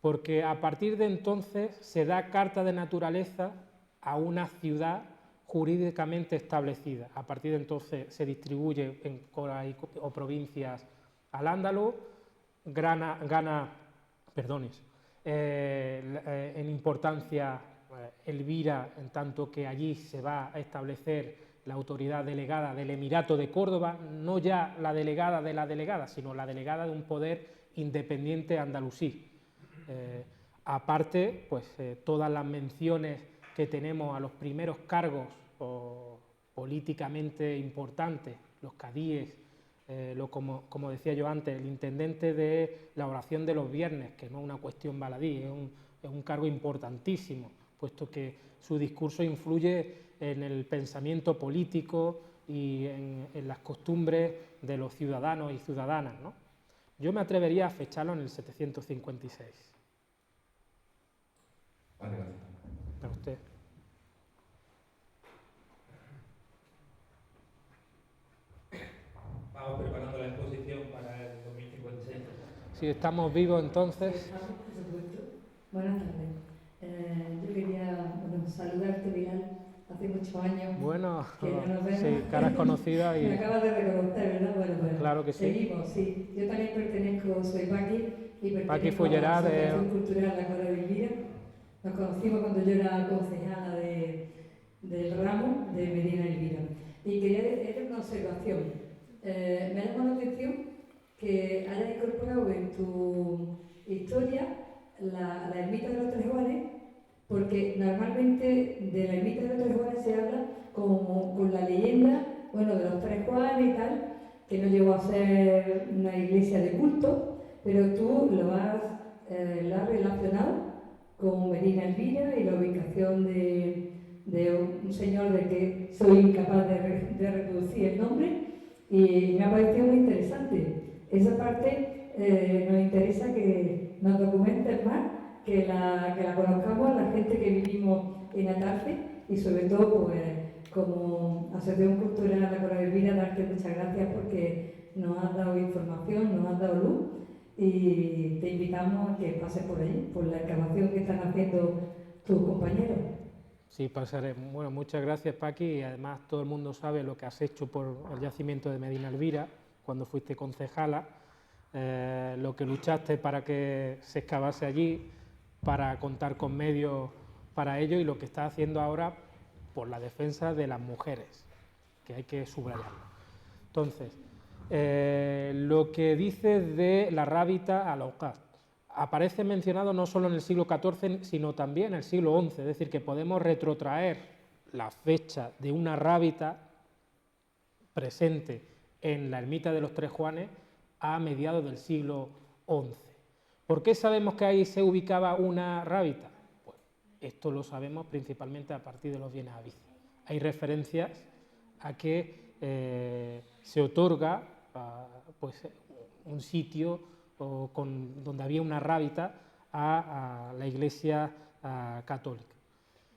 Porque a partir de entonces se da carta de naturaleza a una ciudad jurídicamente establecida. A partir de entonces se distribuye en coras o provincias al Ándalo, gana en importancia Elvira, en tanto que allí se va a establecer la autoridad delegada del Emirato de Córdoba, no ya la delegada de la delegada, sino la delegada de un poder independiente andalusí. Aparte, pues todas las menciones que tenemos a los primeros cargos políticamente importantes, los cadíes, como decía yo antes, el intendente de la oración de los viernes, que no es una cuestión baladí, es un cargo importantísimo, puesto que su discurso influye en el pensamiento político y en las costumbres de los ciudadanos y ciudadanas, ¿no? Yo me atrevería a fecharlo en el 756. Vale, gracias. A usted. Vamos preparando la exposición para el 2056. Si estamos vivos, entonces. Por supuesto. Buenas tardes. Yo quería saludarte, Vidal, hace muchos años. Bueno, que no nos vemos. sí, caras conocidas y. Me acabas de reconocer, ¿verdad? Bueno, claro que sí. Seguimos, sí. Yo también pertenezco, soy Paqui, y pertenezco Paqui Fullerá, a la Asociación Cultural La Cora de Elvira. Nos conocimos cuando yo era concejala del ramo de Medina Elvira. Y quería hacer una observación. Me llama la atención que hayas incorporado en tu historia la ermita de los Tres Juanes, porque normalmente de la ermita de los Tres Juanes se habla con la leyenda, bueno, de los Tres Juanes y tal, que no llegó a ser una iglesia de culto, pero tú lo has relacionado con Medina Elvira y la ubicación de un señor del que soy incapaz de reproducir el nombre, y me ha parecido muy interesante. Esa parte nos interesa que nos documentes más, que la conozcamos la gente que vivimos en Atarce, y sobre todo pues, como Asociación Cultural La Cora de Elvira, darte muchas gracias porque nos has dado información, nos has dado luz, y te invitamos a que pases por ahí, por la excavación que están haciendo tus compañeros. Sí, pasaré. Bueno, muchas gracias, Paqui, y además todo el mundo sabe lo que has hecho por el yacimiento de Medina Elvira cuando fuiste concejala, lo que luchaste para que se excavase allí, para contar con medios para ello, y lo que estás haciendo ahora por la defensa de las mujeres, que hay que subrayarlo. Entonces, lo que dices de la rábita al Aucas aparece mencionado no solo en el siglo XIV, sino también en el siglo XI, es decir, que podemos retrotraer la fecha de una rábita presente en la ermita de los Tres Juanes a mediados del siglo XI. ¿Por qué sabemos que ahí se ubicaba una rábita? Pues esto lo sabemos principalmente a partir de los bienes avícios. Hay referencias a que se otorga pues, un sitio donde había una rábita a la Iglesia católica.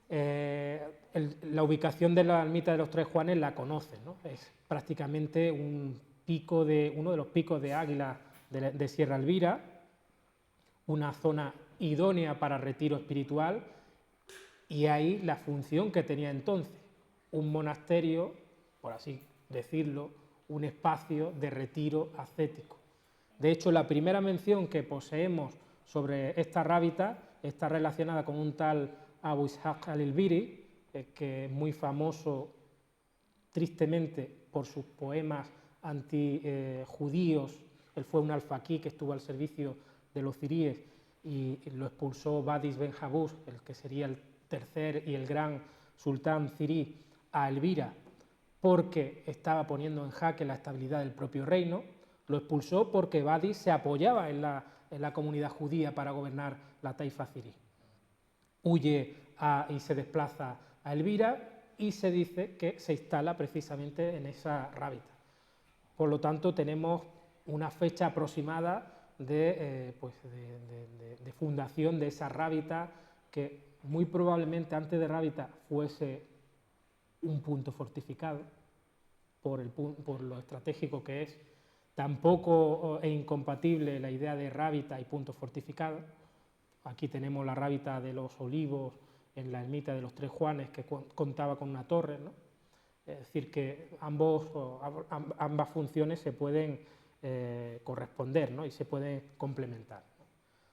La ubicación de la ermita de los Tres Juanes la conocen, ¿no? Es prácticamente uno de los picos de Águila de Sierra Elvira, una zona idónea para retiro espiritual, y ahí la función que tenía entonces, un monasterio, por así decirlo, un espacio de retiro ascético. De hecho, la primera mención que poseemos sobre esta rábita está relacionada con un tal Abu Ishaq al-Ilbiri, que es muy famoso, tristemente, por sus poemas antijudíos. Él fue un alfaquí que estuvo al servicio de los ciríes y lo expulsó Badis Ben Jabús, el que sería el tercer y el gran sultán cirí, a Elvira, porque estaba poniendo en jaque la estabilidad del propio reino. Lo expulsó porque Badis se apoyaba en la comunidad judía para gobernar la taifa cirí. Huye y se desplaza a Elvira, y se dice que se instala precisamente en esa rábita. Por lo tanto, tenemos una fecha aproximada de fundación de esa Rábita, que muy probablemente antes de Rábita fuese un punto fortificado, por lo estratégico que es. Tampoco es incompatible la idea de Rábita y punto fortificado. Aquí tenemos la Rábita de los Olivos en la ermita de los Tres Juanes, que contaba con una torre, ¿no? Es decir, que ambas funciones se pueden corresponder, ¿no? Y se pueden complementar.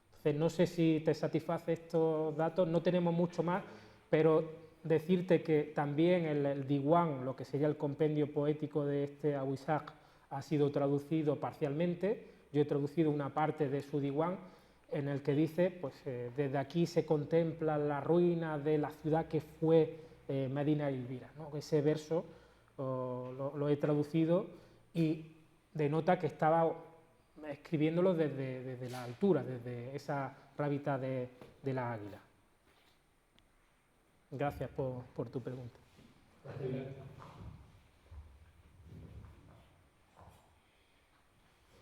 Entonces, no sé si te satisface estos datos, no tenemos mucho más, pero decirte que también el Diwan, lo que sería el compendio poético de este Abu Ishaq, ha sido traducido parcialmente. Yo he traducido una parte de su Diwan, en el que dice, pues desde aquí se contempla la ruina de la ciudad que fue Medina Elvira, ¿no? Ese verso lo he traducido y denota que estaba escribiéndolo desde la altura, desde esa Rábita de la Águila. Gracias por tu pregunta.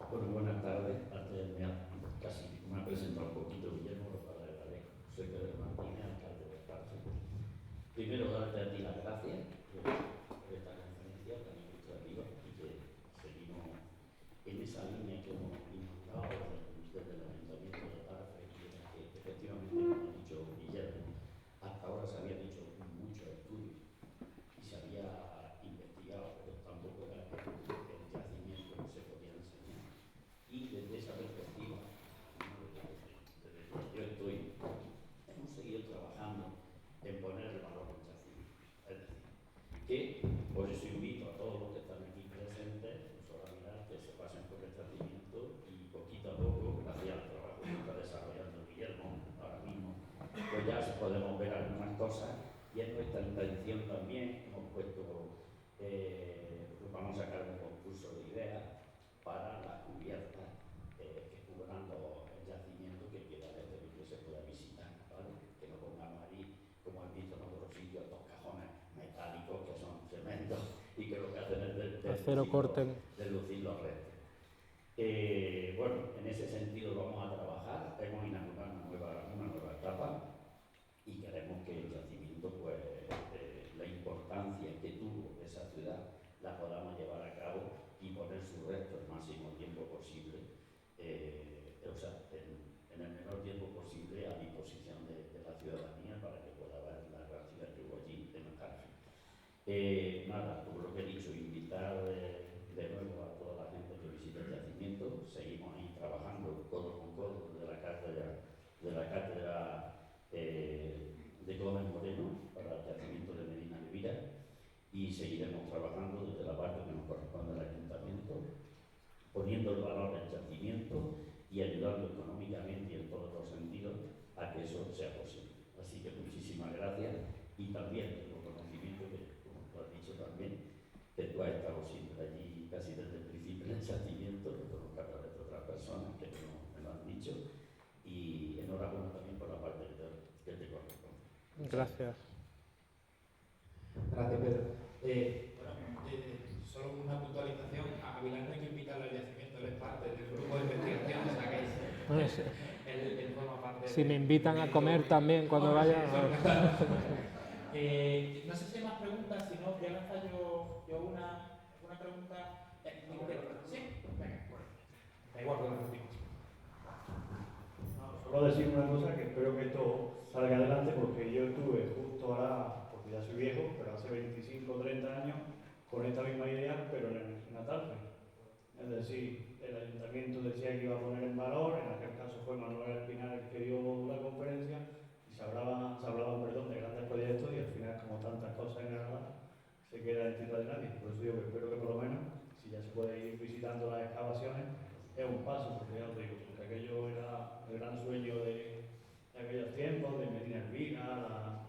Bueno, buenas tardes. Antes casi me ha presentado un poquito Guillermo, lo para agradezco. Soy Pedro Martínez, alcalde de Tarso. Primero, darte a ti las gracias por esta conferencia tan ilustrativa y que seguimos en esa línea que hemos inaugurado desde el Ayuntamiento de Tarso, y en la que efectivamente, como ha dicho Guillermo, hasta ahora se habían hecho muchos estudios y se había investigado, pero tampoco era el yacimiento que se podía enseñar. Y desde esa perspectiva, desde que yo estoy, hemos seguido trabajando en poner el valor del yacimiento. Es decir, que por eso invito a todos los que están aquí presentes, pues a mirar que se pasen por el yacimiento y poquito a poco, gracias al trabajo que está desarrollando Guillermo ahora mismo, pues ya podemos ver algunas cosas. Y es nuestra intención también, hemos puesto, pues vamos a sacar un concurso de ideas para las cubiertas que cubran el yacimiento, que quiera desde que se pueda visitar, ¿vale? Que no pongamos ahí, como he visto en otros sitios, estos cajones metálicos que son tremendos y que lo que hacen es delucir los restos. Bueno, en ese sentido vamos a trabajar, hemos inaugurado una nueva etapa y queremos que el yacimiento, pues, la importancia que tuvo esa ciudad, la podamos llevar a cabo y poner sus restos el máximo tiempo posible, o sea, en el menor tiempo posible a disposición de la ciudadanía para que pueda ver la gran ciudad que hubo allí en el Tarso. Nada, como lo que he dicho, invitar de nuevo a toda la gente que visite el yacimiento. Seguimos ahí trabajando codo con codo de la cátedra de Gómez Moreno para el yacimiento de Medina Elvira, y seguiremos trabajando desde la parte que nos corresponde al Ayuntamiento, poniendo el valor del yacimiento y ayudando económicamente y en todos los sentidos a que eso sea posible. Así que muchísimas gracias, y también tengo conocimiento que, como tú has dicho también, que tú has estado siempre allí casi desde el principio en el yacimiento, que conozco a través de otras personas que me lo han dicho, y enhorabuena también por la parte que te corresponde. Gracias. Gracias, Pedro. Solo una puntualización. A Aguilar no hay que invitarlo al yacimiento, él es parte del grupo de investigación, o sea que él forma parte. Si me invitan a comer también cuando vaya. No sé si hay más preguntas, si no, ya lanzo yo una pregunta. ¿Sí? Venga, bueno. Da igual que lo repetimos. Solo decir una cosa, que espero que esto salga adelante, porque yo estuve justo ahora, porque ya soy viejo, pero hace 25 o 30 años, con esta misma idea, pero en Atarfe. Es decir, el ayuntamiento decía que iba a poner en valor, en aquel caso fue Manuel Espinal el que dio la conferencia, y se hablaban de grandes proyectos, y al final, como tantas cosas en Granada, se queda en tierra de nadie. Por eso digo que espero que por lo menos, si ya se puede ir visitando las excavaciones, es un paso, porque ya os digo, porque aquello era el gran sueño de aquellos tiempos, de Medina Elvira,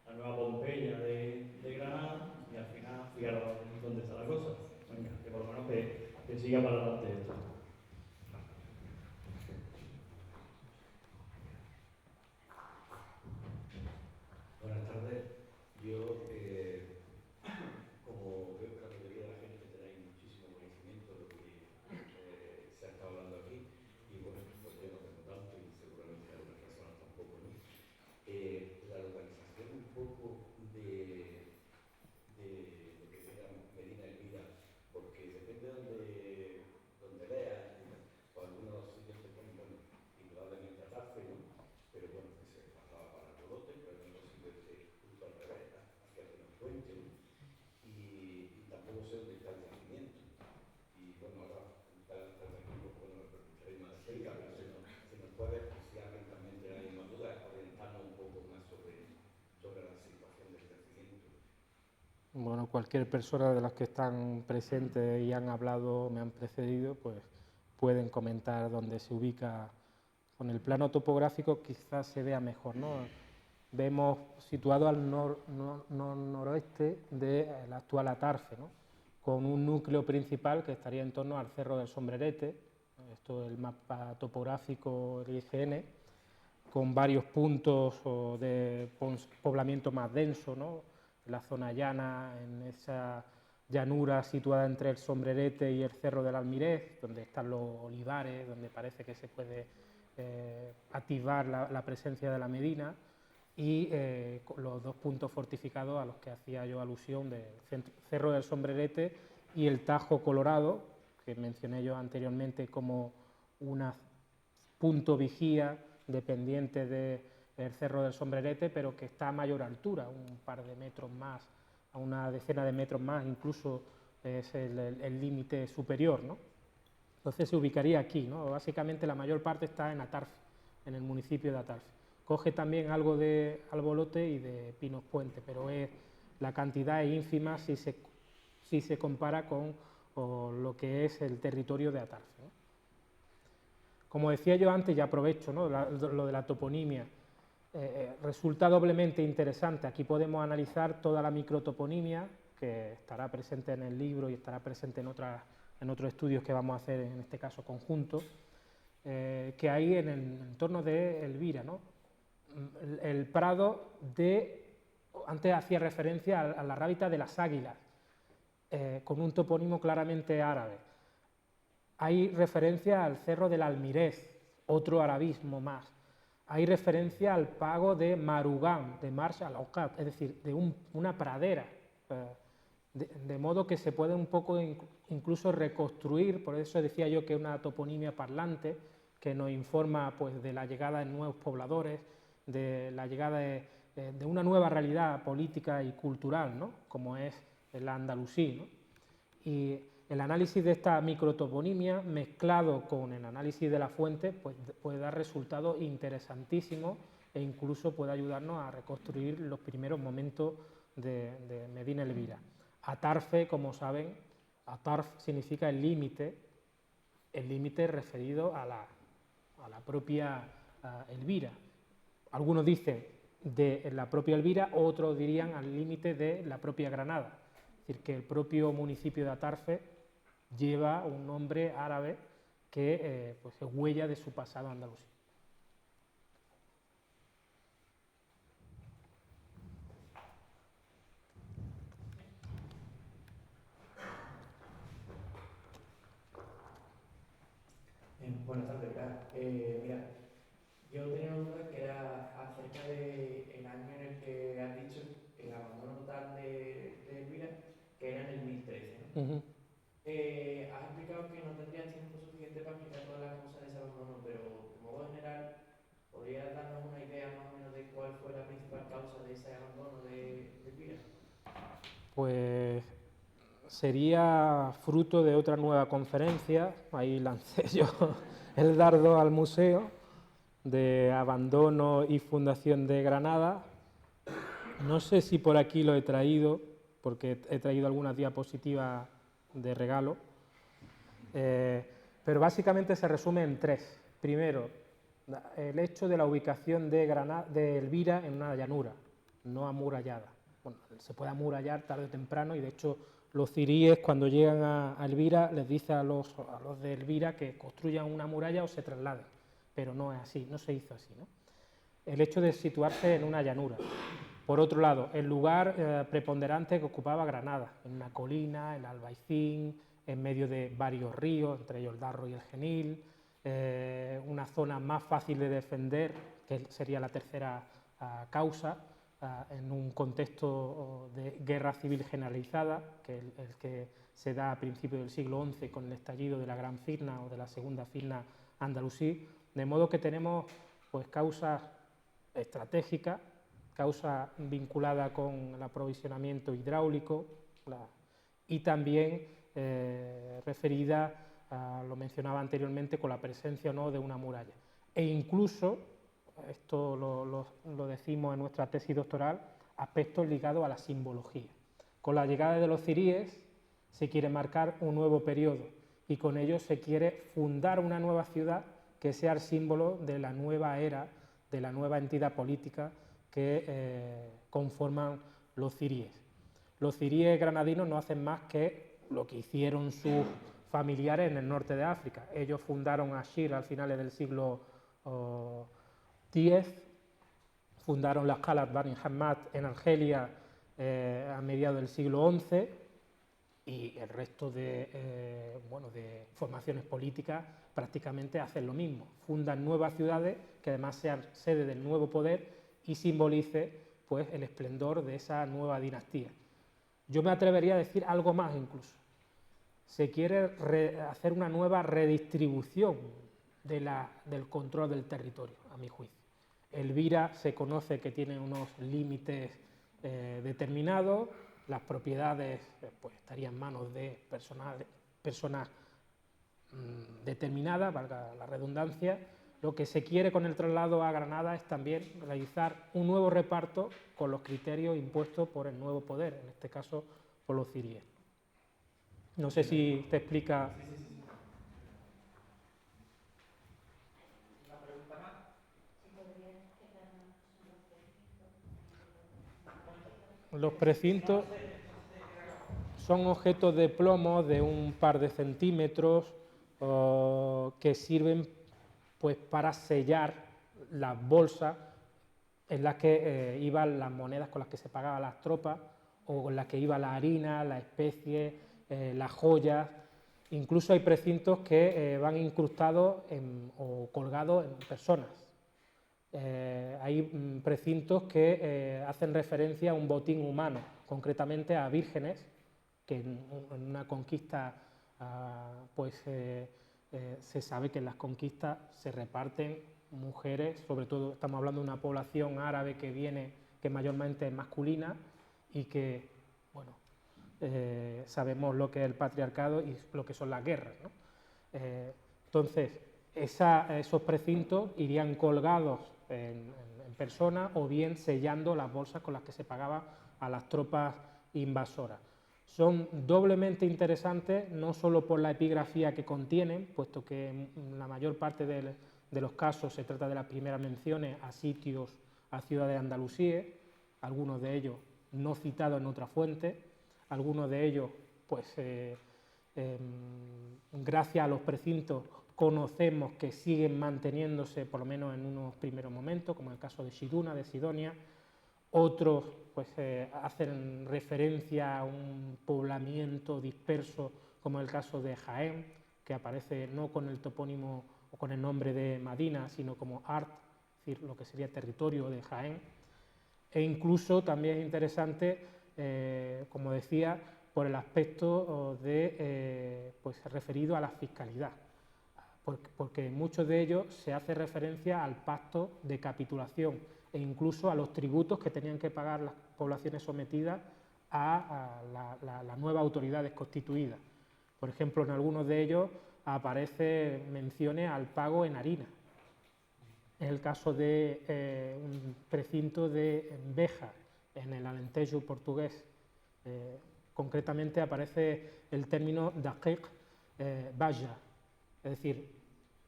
la nueva Pompeya de Granada, y al final, fijaros dónde está la cosa. Venga, que por lo menos que siga para adelante esto. Buenas tardes. Yo, como veo que la mayoría de la gente tenéis muchísimo conocimiento de lo que se ha estado hablando aquí, y bueno, bueno, cualquier persona de las que están presentes y han hablado, me han precedido, pues pueden comentar dónde se ubica. Con el plano topográfico quizás se vea mejor, ¿no? Vemos situado al noroeste del actual Atarfe, ¿no? Con un núcleo principal que estaría en torno al Cerro del Sombrerete, esto es el mapa topográfico del IGN, con varios puntos de poblamiento más denso, ¿no? En la zona llana, en esa llanura situada entre el Sombrerete y el Cerro del Almirez, donde están los olivares, donde parece que se puede activar la presencia de la Medina, y los dos puntos fortificados a los que hacía yo alusión, del Cerro del Sombrerete y el Tajo Colorado, que mencioné yo anteriormente como un punto vigía dependiente del Cerro del Sombrerete, pero que está a mayor altura, un par de metros más, a una decena de metros más, incluso es el límite superior, ¿no? Entonces se ubicaría aquí, ¿no? Básicamente la mayor parte está en Atarfe, en el municipio de Atarfe. Coge también algo de Albolote y de Pinos Puente, pero la cantidad es ínfima si se compara con lo que es el territorio de Atarfe, ¿no? Como decía yo antes, y aprovecho, ¿no? Lo de la toponimia, resulta doblemente interesante. Aquí podemos analizar toda la microtoponimia, que estará presente en el libro y estará presente en otros estudios que vamos a hacer, en este caso conjuntos, que hay en el entorno de Elvira, ¿no? El prado antes hacía referencia a la rábita de las Águilas, con un topónimo claramente árabe. Hay referencia al Cerro del Almirez, otro arabismo más. Hay referencia al pago de Marugán, de Marsh al-Auqat, es decir, de una pradera, de modo que se puede un poco incluso reconstruir. Por eso decía yo que es una toponimia parlante, que nos informa, pues, de la llegada de nuevos pobladores, de la llegada de una nueva realidad política y cultural, ¿no? Como es el andalusí, ¿no? Y el análisis de esta microtoponimia, mezclado con el análisis de la fuente, pues puede dar resultados interesantísimos e incluso puede ayudarnos a reconstruir los primeros momentos de Medina Elvira. Atarfe, como saben, Atarf significa el límite referido a la propia Elvira. Algunos dicen de la propia Elvira, otros dirían al límite de la propia Granada. Es decir, que el propio municipio de Atarfe lleva un nombre árabe que pues es huella de su pasado andalusí. Buenas tardes, mira, yo tenía una duda que era acerca del año en el que has dicho el abandono total de Elvira, que era en el 1013, ¿no? Has explicado que no tendrías tiempo suficiente para explicar todas las causas de ese abandono, pero como modo general, ¿podrías darnos una idea más o menos de cuál fue la principal causa de ese abandono de Elvira? Pues sería fruto de otra nueva conferencia, ahí lancé yo el dardo al museo, de abandono y fundación de Granada. No sé si por aquí lo he traído, porque he traído algunas diapositivas de regalo, pero básicamente se resume en tres. Primero, el hecho de la ubicación de Elvira en una llanura, no amurallada. Bueno, se puede amurallar tarde o temprano, y de hecho los ciríes, cuando llegan a Elvira, les dice a los de Elvira que construyan una muralla o se trasladen, pero no es así, no se hizo así, ¿no? El hecho de situarse en una llanura. Por otro lado, el lugar preponderante que ocupaba Granada, en una colina, el Albaicín, en medio de varios ríos, entre ellos el Darro y el Genil, una zona más fácil de defender, que sería la tercera causa, en un contexto de guerra civil generalizada, que el que se da a principios del siglo XI con el estallido de la Gran Firna o de la Segunda Firna andalusí, de modo que tenemos pues causas estratégicas, causa vinculada con el aprovisionamiento hidráulico y también referida, lo mencionaba anteriormente, con la presencia o no de una muralla. E incluso, esto lo decimos en nuestra tesis doctoral, aspectos ligados a la simbología. Con la llegada de los ciríes se quiere marcar un nuevo periodo y con ello se quiere fundar una nueva ciudad que sea el símbolo de la nueva era, de la nueva entidad política que conforman los ciríes. Los ciríes granadinos no hacen más que lo que hicieron sus familiares en el norte de África. Ellos fundaron Ashir al finales del siglo X, fundaron las Qalat Bani Hammad en Argelia a mediados del siglo XI y el resto de formaciones políticas prácticamente hacen lo mismo. Fundan nuevas ciudades que además sean sede del nuevo poder y simbolice pues, el esplendor de esa nueva dinastía. Yo me atrevería a decir algo más incluso. Se quiere hacer una nueva redistribución del control del territorio, a mi juicio. Elvira se conoce que tiene unos límites determinados, las propiedades pues, estarían en manos de personas determinadas, valga la redundancia. Lo que se quiere con el traslado a Granada es también realizar un nuevo reparto con los criterios impuestos por el nuevo poder, en este caso por los ciríes. No sé si te explica. ¿Una pregunta más? Los precintos son objetos de plomo de un par de centímetros que sirven pues, para sellar las bolsas en las que iban las monedas con las que se pagaban las tropas o con las que iba la harina, la especie, las joyas. Incluso hay precintos que van incrustados o colgados en personas. Hay precintos que hacen referencia a un botín humano, concretamente a vírgenes, que en una conquista se sabe que en las conquistas se reparten mujeres, sobre todo estamos hablando de una población árabe que mayormente es masculina y que, bueno, sabemos lo que es el patriarcado y lo que son las guerras, ¿no? Entonces, esos precintos irían colgados en personas o bien sellando las bolsas con las que se pagaba a las tropas invasoras. Son doblemente interesantes, no solo por la epigrafía que contienen, puesto que en la mayor parte de los casos se trata de las primeras menciones a sitios, a ciudades andalusíes, algunos de ellos no citados en otra fuente, algunos de ellos, pues, gracias a los precintos, conocemos que siguen manteniéndose, por lo menos en unos primeros momentos, como el caso de Shiduna, de Sidonia. Otros pues, hacen referencia a un poblamiento disperso, como el caso de Jaén, que aparece no con el topónimo o con el nombre de Madina, sino como Art, es decir, lo que sería territorio de Jaén. E incluso también es interesante, como decía, por el aspecto pues, referido a la fiscalidad, porque en muchos de ellos se hace referencia al pacto de capitulación e incluso a los tributos que tenían que pagar las poblaciones sometidas a las nuevas autoridades constituidas. Por ejemplo, en algunos de ellos aparecen menciones al pago en harina. En el caso de un precinto de Beja, en el Alentejo portugués, concretamente aparece el término daqiq baja, es decir,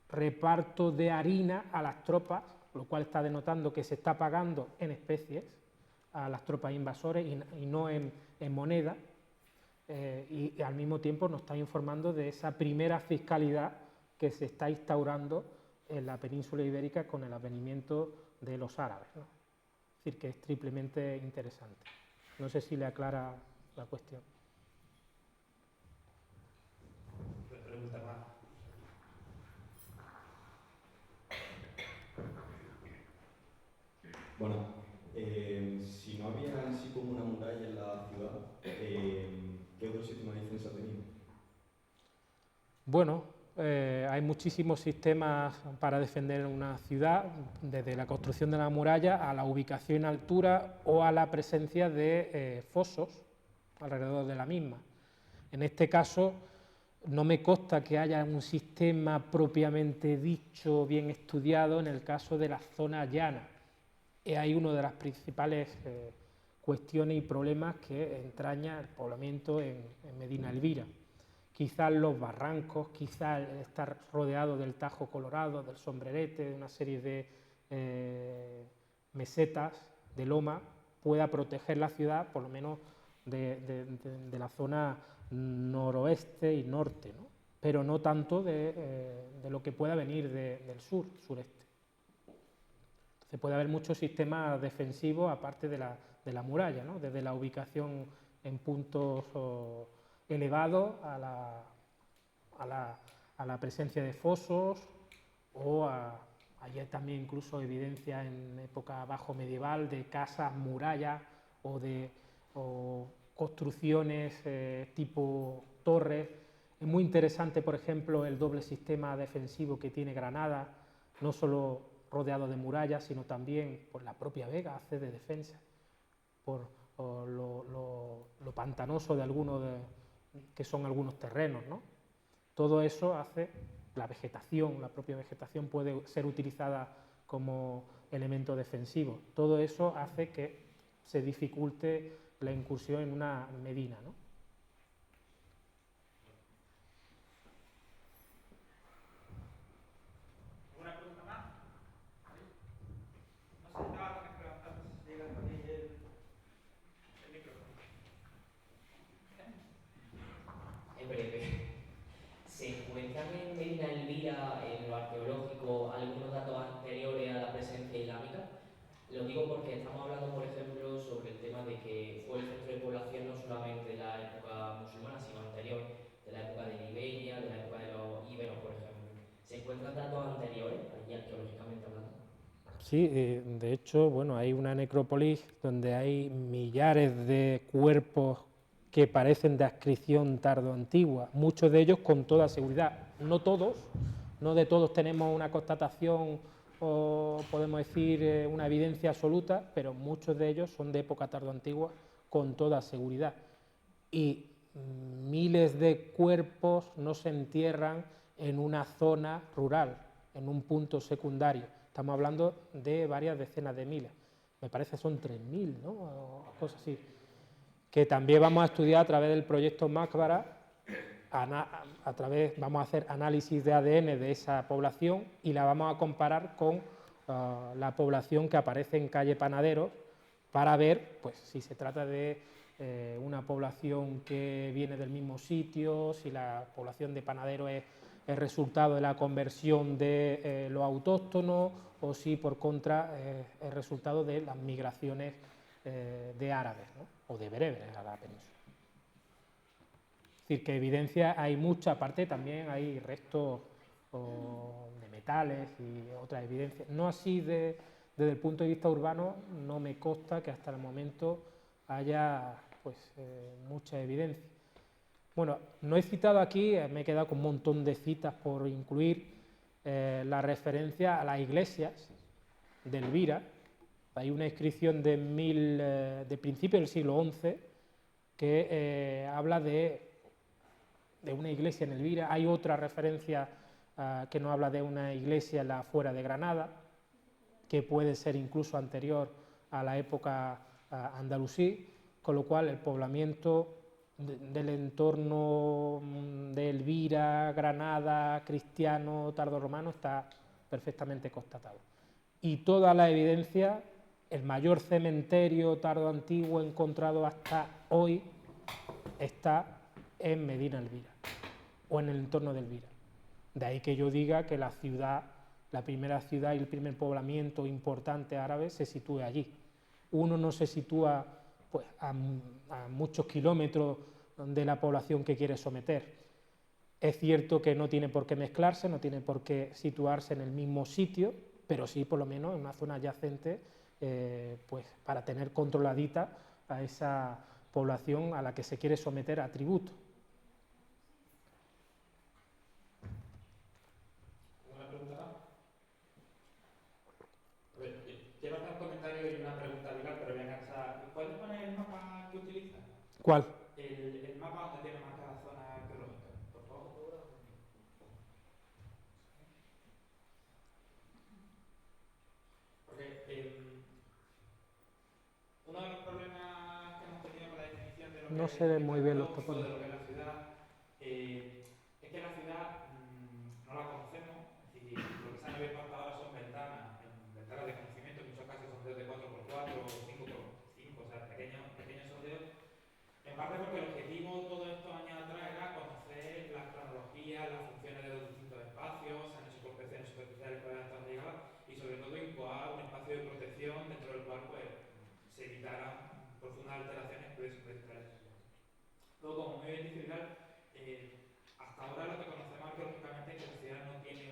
reparto de harina a las tropas, lo cual está denotando que se está pagando en especies a las tropas invasores y no en moneda, y al mismo tiempo nos está informando de esa primera fiscalidad que se está instaurando en la península ibérica con el advenimiento de los árabes, ¿no? Es decir, que es triplemente interesante. No sé si le aclara la cuestión. Pregunta más. Bueno, si no había así como una muralla en la ciudad, ¿qué otro sistema de defensa tenía? Bueno, hay muchísimos sistemas para defender una ciudad, desde la construcción de la muralla a la ubicación en altura o a la presencia de fosos alrededor de la misma. En este caso, no me consta que haya un sistema propiamente dicho, bien estudiado, en el caso de las zonas llanas. Hay una de las principales cuestiones y problemas que entraña el poblamiento en Medina Elvira. Quizás los barrancos, quizás estar rodeado del Tajo Colorado, del Sombrerete, de una serie de mesetas, de loma, pueda proteger la ciudad, por lo menos de la zona noroeste y norte, ¿no? Pero no tanto de lo que pueda venir del sureste. Entonces puede haber muchos sistemas defensivos aparte de la muralla, ¿no? Desde la ubicación en puntos elevados a la presencia de fosos o hay también incluso evidencia en época bajo medieval de casas, murallas o construcciones tipo torres. Es muy interesante, por ejemplo, el doble sistema defensivo que tiene Granada, no solo rodeado de murallas, sino también por la propia Vega, hace de defensa, por lo pantanoso de algunos que son algunos terrenos, ¿no? Todo eso hace la vegetación, la propia vegetación puede ser utilizada como elemento defensivo. Todo eso hace que se dificulte la incursión en una medina, ¿no? ¿Alguna pregunta más? No sé si estaba levantando, si llega por ahí el micrófono. En breve. ¿Se encuentran en Medina Elvira, en lo arqueológico, algunos datos anteriores a la presencia islámica? Lo digo porque estamos hablando, por ejemplo, sobre el tema de que fue el centro de población no solamente de la época musulmana, sino anterior, de la época de Iberia, de la época de los íberos, por ejemplo. ¿Se encuentran datos anteriores, allí arqueológicamente hablando? Sí, de hecho, bueno, hay una necrópolis donde hay millares de cuerpos que parecen de adscripción tardoantigua, muchos de ellos con toda seguridad, no todos, no de todos tenemos una constatación o podemos decir una evidencia absoluta, pero muchos de ellos son de época tardoantigua con toda seguridad. Y miles de cuerpos no se entierran en una zona rural, en un punto secundario. Estamos hablando de varias decenas de miles. Me parece que son 3.000, ¿no? O cosas así. Que también vamos a estudiar a través del proyecto Mácbara, vamos a hacer análisis de ADN de esa población y la vamos a comparar con la población que aparece en calle Panaderos para ver pues, si se trata de una población que viene del mismo sitio, si la población de Panaderos es el resultado de la conversión de los autóctonos o si por contra es el resultado de las migraciones de árabes, ¿no? O de bereberes a la península. Es decir, que evidencia hay mucha, aparte también hay restos de metales y otras evidencias. No así desde el punto de vista urbano, no me consta que hasta el momento haya pues, mucha evidencia. Bueno, no he citado aquí, me he quedado con un montón de citas por incluir la referencia a las iglesias de Elvira. Hay una inscripción de principios del siglo XI que habla de una iglesia en Elvira. Hay otra referencia que nos habla de una iglesia en la afuera de Granada, que puede ser incluso anterior a la época andalusí, con lo cual el poblamiento del entorno de Elvira, Granada, cristiano, tardorromano, está perfectamente constatado. Y toda la evidencia, el mayor cementerio tardoantiguo encontrado hasta hoy está en Medina Elvira o en el entorno de Elvira. De ahí que yo diga que la ciudad, la primera ciudad y el primer poblamiento importante árabe se sitúe allí. Uno no se sitúa pues, a muchos kilómetros de la población que quiere someter. Es cierto que no tiene por qué mezclarse, no tiene por qué situarse en el mismo sitio, pero sí por lo menos en una zona adyacente pues, para tener controladita a esa población a la que se quiere someter a tributo. ¿Alguna pregunta más? A ver, quiero hacer un comentario y una pregunta legal, pero voy a cansar. ¿Puedes poner el mapa que utilizas? ¿Cuál? El mapa donde tiene marcada la zona arqueológica, por favor. Porque uno de los problemas no se ven muy bien los de tapones. lo que es la ciudad, es que la ciudad no la conocemos, es decir, lo que se han abierto hasta ahora son ventanas de conocimiento, en muchos casos sondeos de 4x4 o 5x5, o sea, pequeños sondeos, en parte porque el objetivo todos estos años atrás era conocer las cronologías, las funciones de los distintos espacios, se han hecho prospecciones superficiales para hasta donde llegaba y sobre todo incoar un espacio de protección dentro del cual pues, se evitaran profundas alteraciones presupuestarias. Luego, como muy bien dice Vidal, hasta ahora lo que conocemos arqueológicamente es que la ciudad no tiene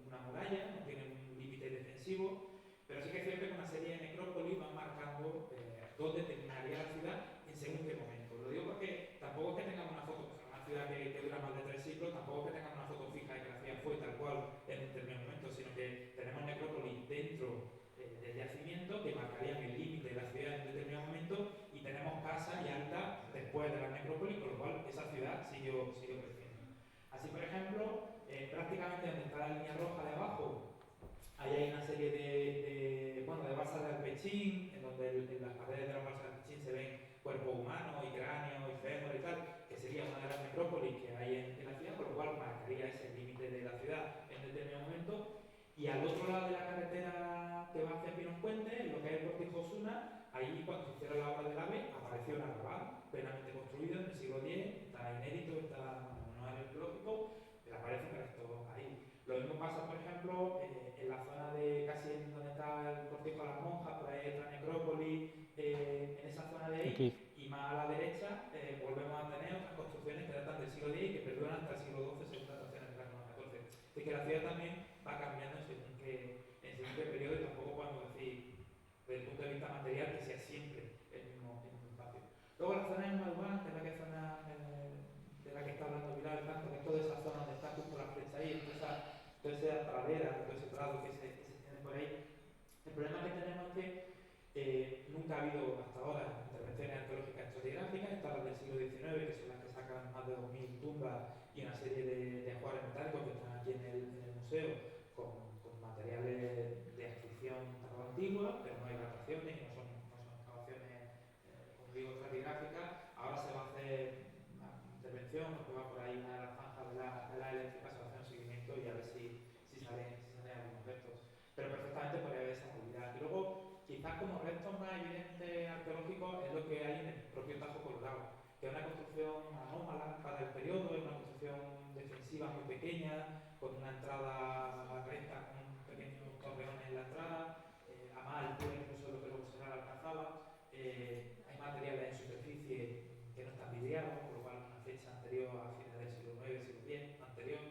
una muralla, no tiene un límite defensivo, pero sí que es cierto que una serie de necrópolis van marcando dónde terminaría la ciudad en según qué momento. Lo digo porque tampoco es que tengamos una foto, pues, una ciudad que dura más de 3 siglos, tampoco es que tengamos una foto fija de que la ciudad fue tal cual en un determinado momento, sino que tenemos necrópolis dentro del yacimiento que marcarían el límite de la ciudad en un determinado momento y tenemos casas y altas después de la necrópolis, con lo cual esa ciudad siguió creciendo. Así, por ejemplo, prácticamente donde está la línea roja de abajo, ahí hay una serie de balsas de Alpechín, en donde en las paredes de las balsas de Alpechín se ven cuerpos humanos y cráneos y fémur y tal, que sería una de las necrópolis que hay en la ciudad, por lo cual marcaría ese límite de la ciudad en determinado momento. Y al otro lado de la carretera que va hacia Pinos Puente, en lo que es el cortijo Osuna, ahí cuando se hicieron la obra del AVE apareció un arrabal plenamente construido en el siglo X, está inédito, no es arqueológico, pero aparecen restos ahí. Lo mismo pasa, por ejemplo, en la zona de casi en donde está el cortijo de las monjas, por ahí está la necrópolis, en esa zona de ahí, Aquí. y más a la derecha volvemos a tener otras construcciones que datan del siglo X y que perduran hasta el siglo XII según dataciones del siglo XIV. Así que la ciudad también va cambiando en según qué periodo y tampoco podemos decir, desde el punto de vista material, que sea siempre el mismo espacio. Luego la zona de Nueva que es la que zona de la que está hablando Pilar, tanto que es toda esa zona donde está justo la flecha ahí, toda esa pradera, todo ese prado que se tiene por ahí. El problema que tenemos es que nunca ha habido hasta ahora intervenciones arqueológicas estratigráficas, están las del siglo XIX, que son las que sacan más de 2000 tumbas y una serie de ajuares metálicos que están aquí en el museo con materiales de adscripción antigua, pero no hay dataciones y no son excavaciones, como digo, estratigráficas. Ahora se va a hacer una intervención, porque va por ahí una de las zanjas de la eléctrica, se va a hacer un seguimiento y a ver si salen algunos restos. Pero perfectamente podría haber esa movilidad. Y luego, quizás como restos más evidentes arqueológicos es lo que hay en el propio Tajo Colorado, que es una construcción anómala para el periodo, es una construcción defensiva muy pequeña, con una entrada recta, con un pequeño torreón en la entrada, a más altura incluso de lo que luego será la alcazaba. Hay materiales en superficie que no están vidriados, por lo cual una fecha anterior a finales del siglo IX, siglo X, anterior,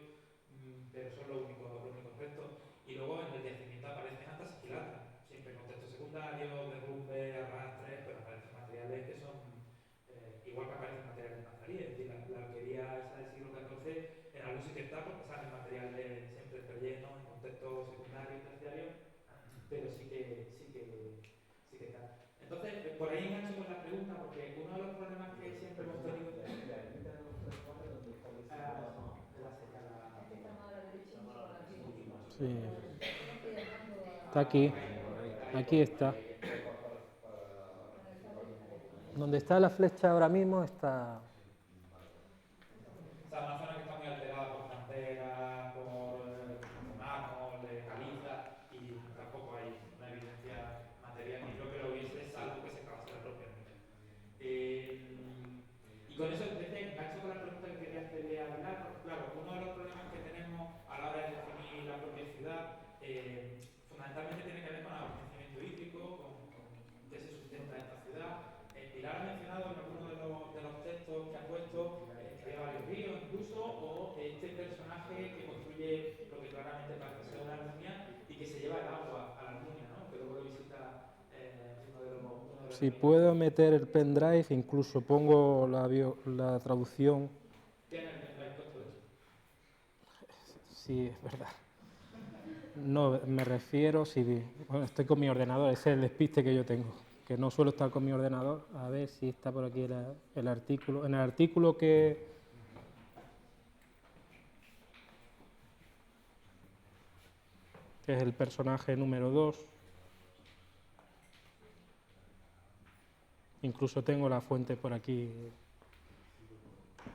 pero son los únicos restos. Y luego en el yacimiento aparecen hasta sigilatas, siempre en contexto secundario, derrumbe, arrastres, pero aparecen materiales que son igual que aparecen materiales de mazarí, es decir, la alquería esa del siglo XIV en algún sitio está porque salen materiales siempre relleno en contexto secundario y terciario, pero sí que está. Entonces, por ahí engancho con la pregunta, porque uno de los problemas que siempre hemos tenido Sí. Está aquí. Aquí está. Donde está la flecha ahora mismo está. O sea, una zona que está muy alterada por canteras, por mármol, caliza, y tampoco hay una evidencia material, ni creo que lo hubiese, salvo que se cavase la propia mina. Y con eso, engancho con la pregunta que quería hacerle a Pilar, porque claro, uno de los problemas que tenemos a la hora de definir la propia ciudad, fundamentalmente tiene que ver con el abastecimiento hídrico, con qué se sustenta esta ciudad. Pilar ha mencionado en alguno de los textos que ha puesto que había varios ríos incluso, o este personaje que construye lo que claramente parece ser una armonía y que se lleva el agua a la armonía, ¿no? Que luego lo visita uno de los Si puedo meter el pendrive, incluso pongo la traducción. ¿Tiene el pendrive puesto eso? Sí, es verdad. No, me refiero, bueno, estoy con mi ordenador, ese es el despiste que yo tengo, que no suelo estar con mi ordenador. A ver si está por aquí el artículo. En el artículo que es el personaje número 2, incluso tengo la fuente por aquí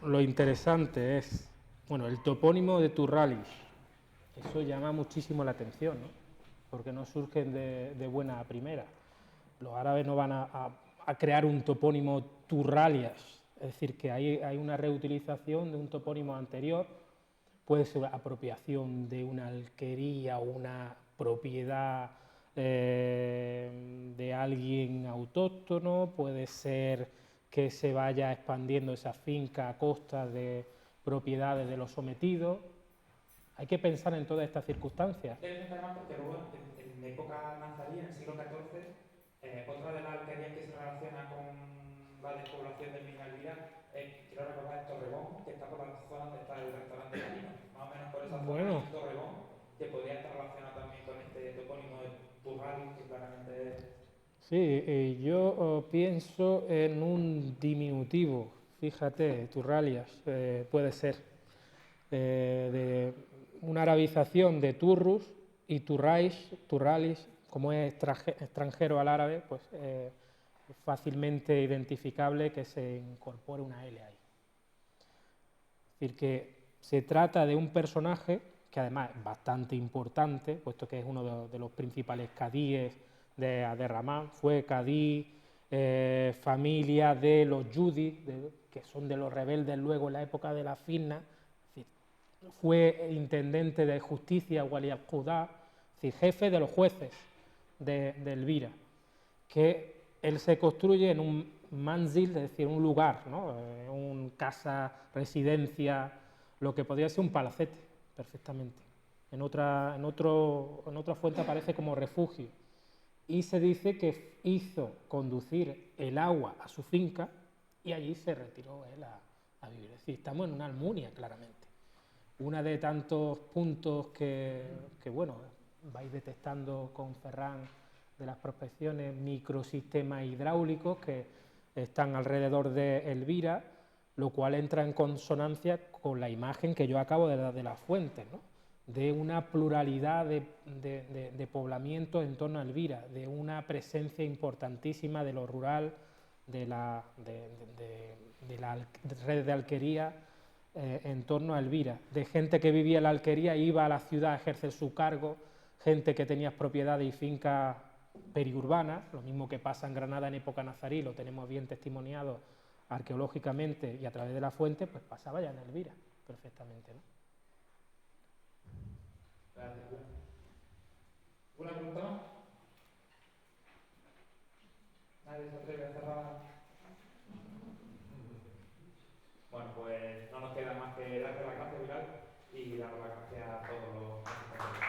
lo interesante es, bueno, el topónimo de Turralis. Eso llama muchísimo la atención, ¿no? Porque no surgen de buena primera. Los árabes no van a crear un topónimo Turralias, es decir, que hay una reutilización de un topónimo anterior, puede ser apropiación de una alquería o una propiedad de alguien autóctono, puede ser que se vaya expandiendo esa finca a costa de propiedades de los sometidos. Hay que pensar en todas estas circunstancias. Debe pensar más porque luego en época nazarí, en el siglo XIV, otra de las alquerías que se relaciona con la despoblación de Medina Elvira, quiero recordar es Torrebón, que está por la zona donde está el restaurante Marino, más o menos por esa zona Bueno. es Torrebón, que podría estar relacionado también con este topónimo de Turralis, que claramente es... Sí, yo pienso en un diminutivo, fíjate, Turralias, puede ser, de una arabización de Turrus y Turralis, como es extranjero al árabe, pues es fácilmente identificable que se incorpore una L ahí. Es decir, que se trata de un personaje que además es bastante importante, puesto que es uno de los principales cadíes de Aderramán, fue cadí, familia de los Yudis, que son de los rebeldes luego en la época de la Fitna, fue intendente de justicia, Wali al-Qudá, es decir, jefe de los jueces de Elvira, que él se construye en un manzil, es decir, un lugar, ¿no? Un casa, residencia, lo que podría ser un palacete, perfectamente. En otra fuente aparece como refugio. Y se dice que hizo conducir el agua a su finca y allí se retiró él a vivir. Es decir, estamos en una Almunia, claramente. Una de tantos puntos que bueno, vais detectando con Ferran de las prospecciones, microsistemas hidráulicos que están alrededor de Elvira, lo cual entra en consonancia con la imagen que yo acabo de dar de las fuentes, ¿no? De una pluralidad de poblamientos en torno a Elvira, de una presencia importantísima de lo rural, de la red de alquería en torno a Elvira, de gente que vivía en la alquería, iba a la ciudad a ejercer su cargo, gente que tenía propiedades y fincas periurbanas, lo mismo que pasa en Granada en época nazarí, lo tenemos bien testimoniado arqueológicamente y a través de la fuente, pues pasaba ya en Elvira, perfectamente, ¿no? Gracias. ¿Una pregunta más? ¿Nadie se atreve a cerrar? Bueno, pues no nos queda más que darle las gracias, Bilal, y dar las gracias a todos los asistentes.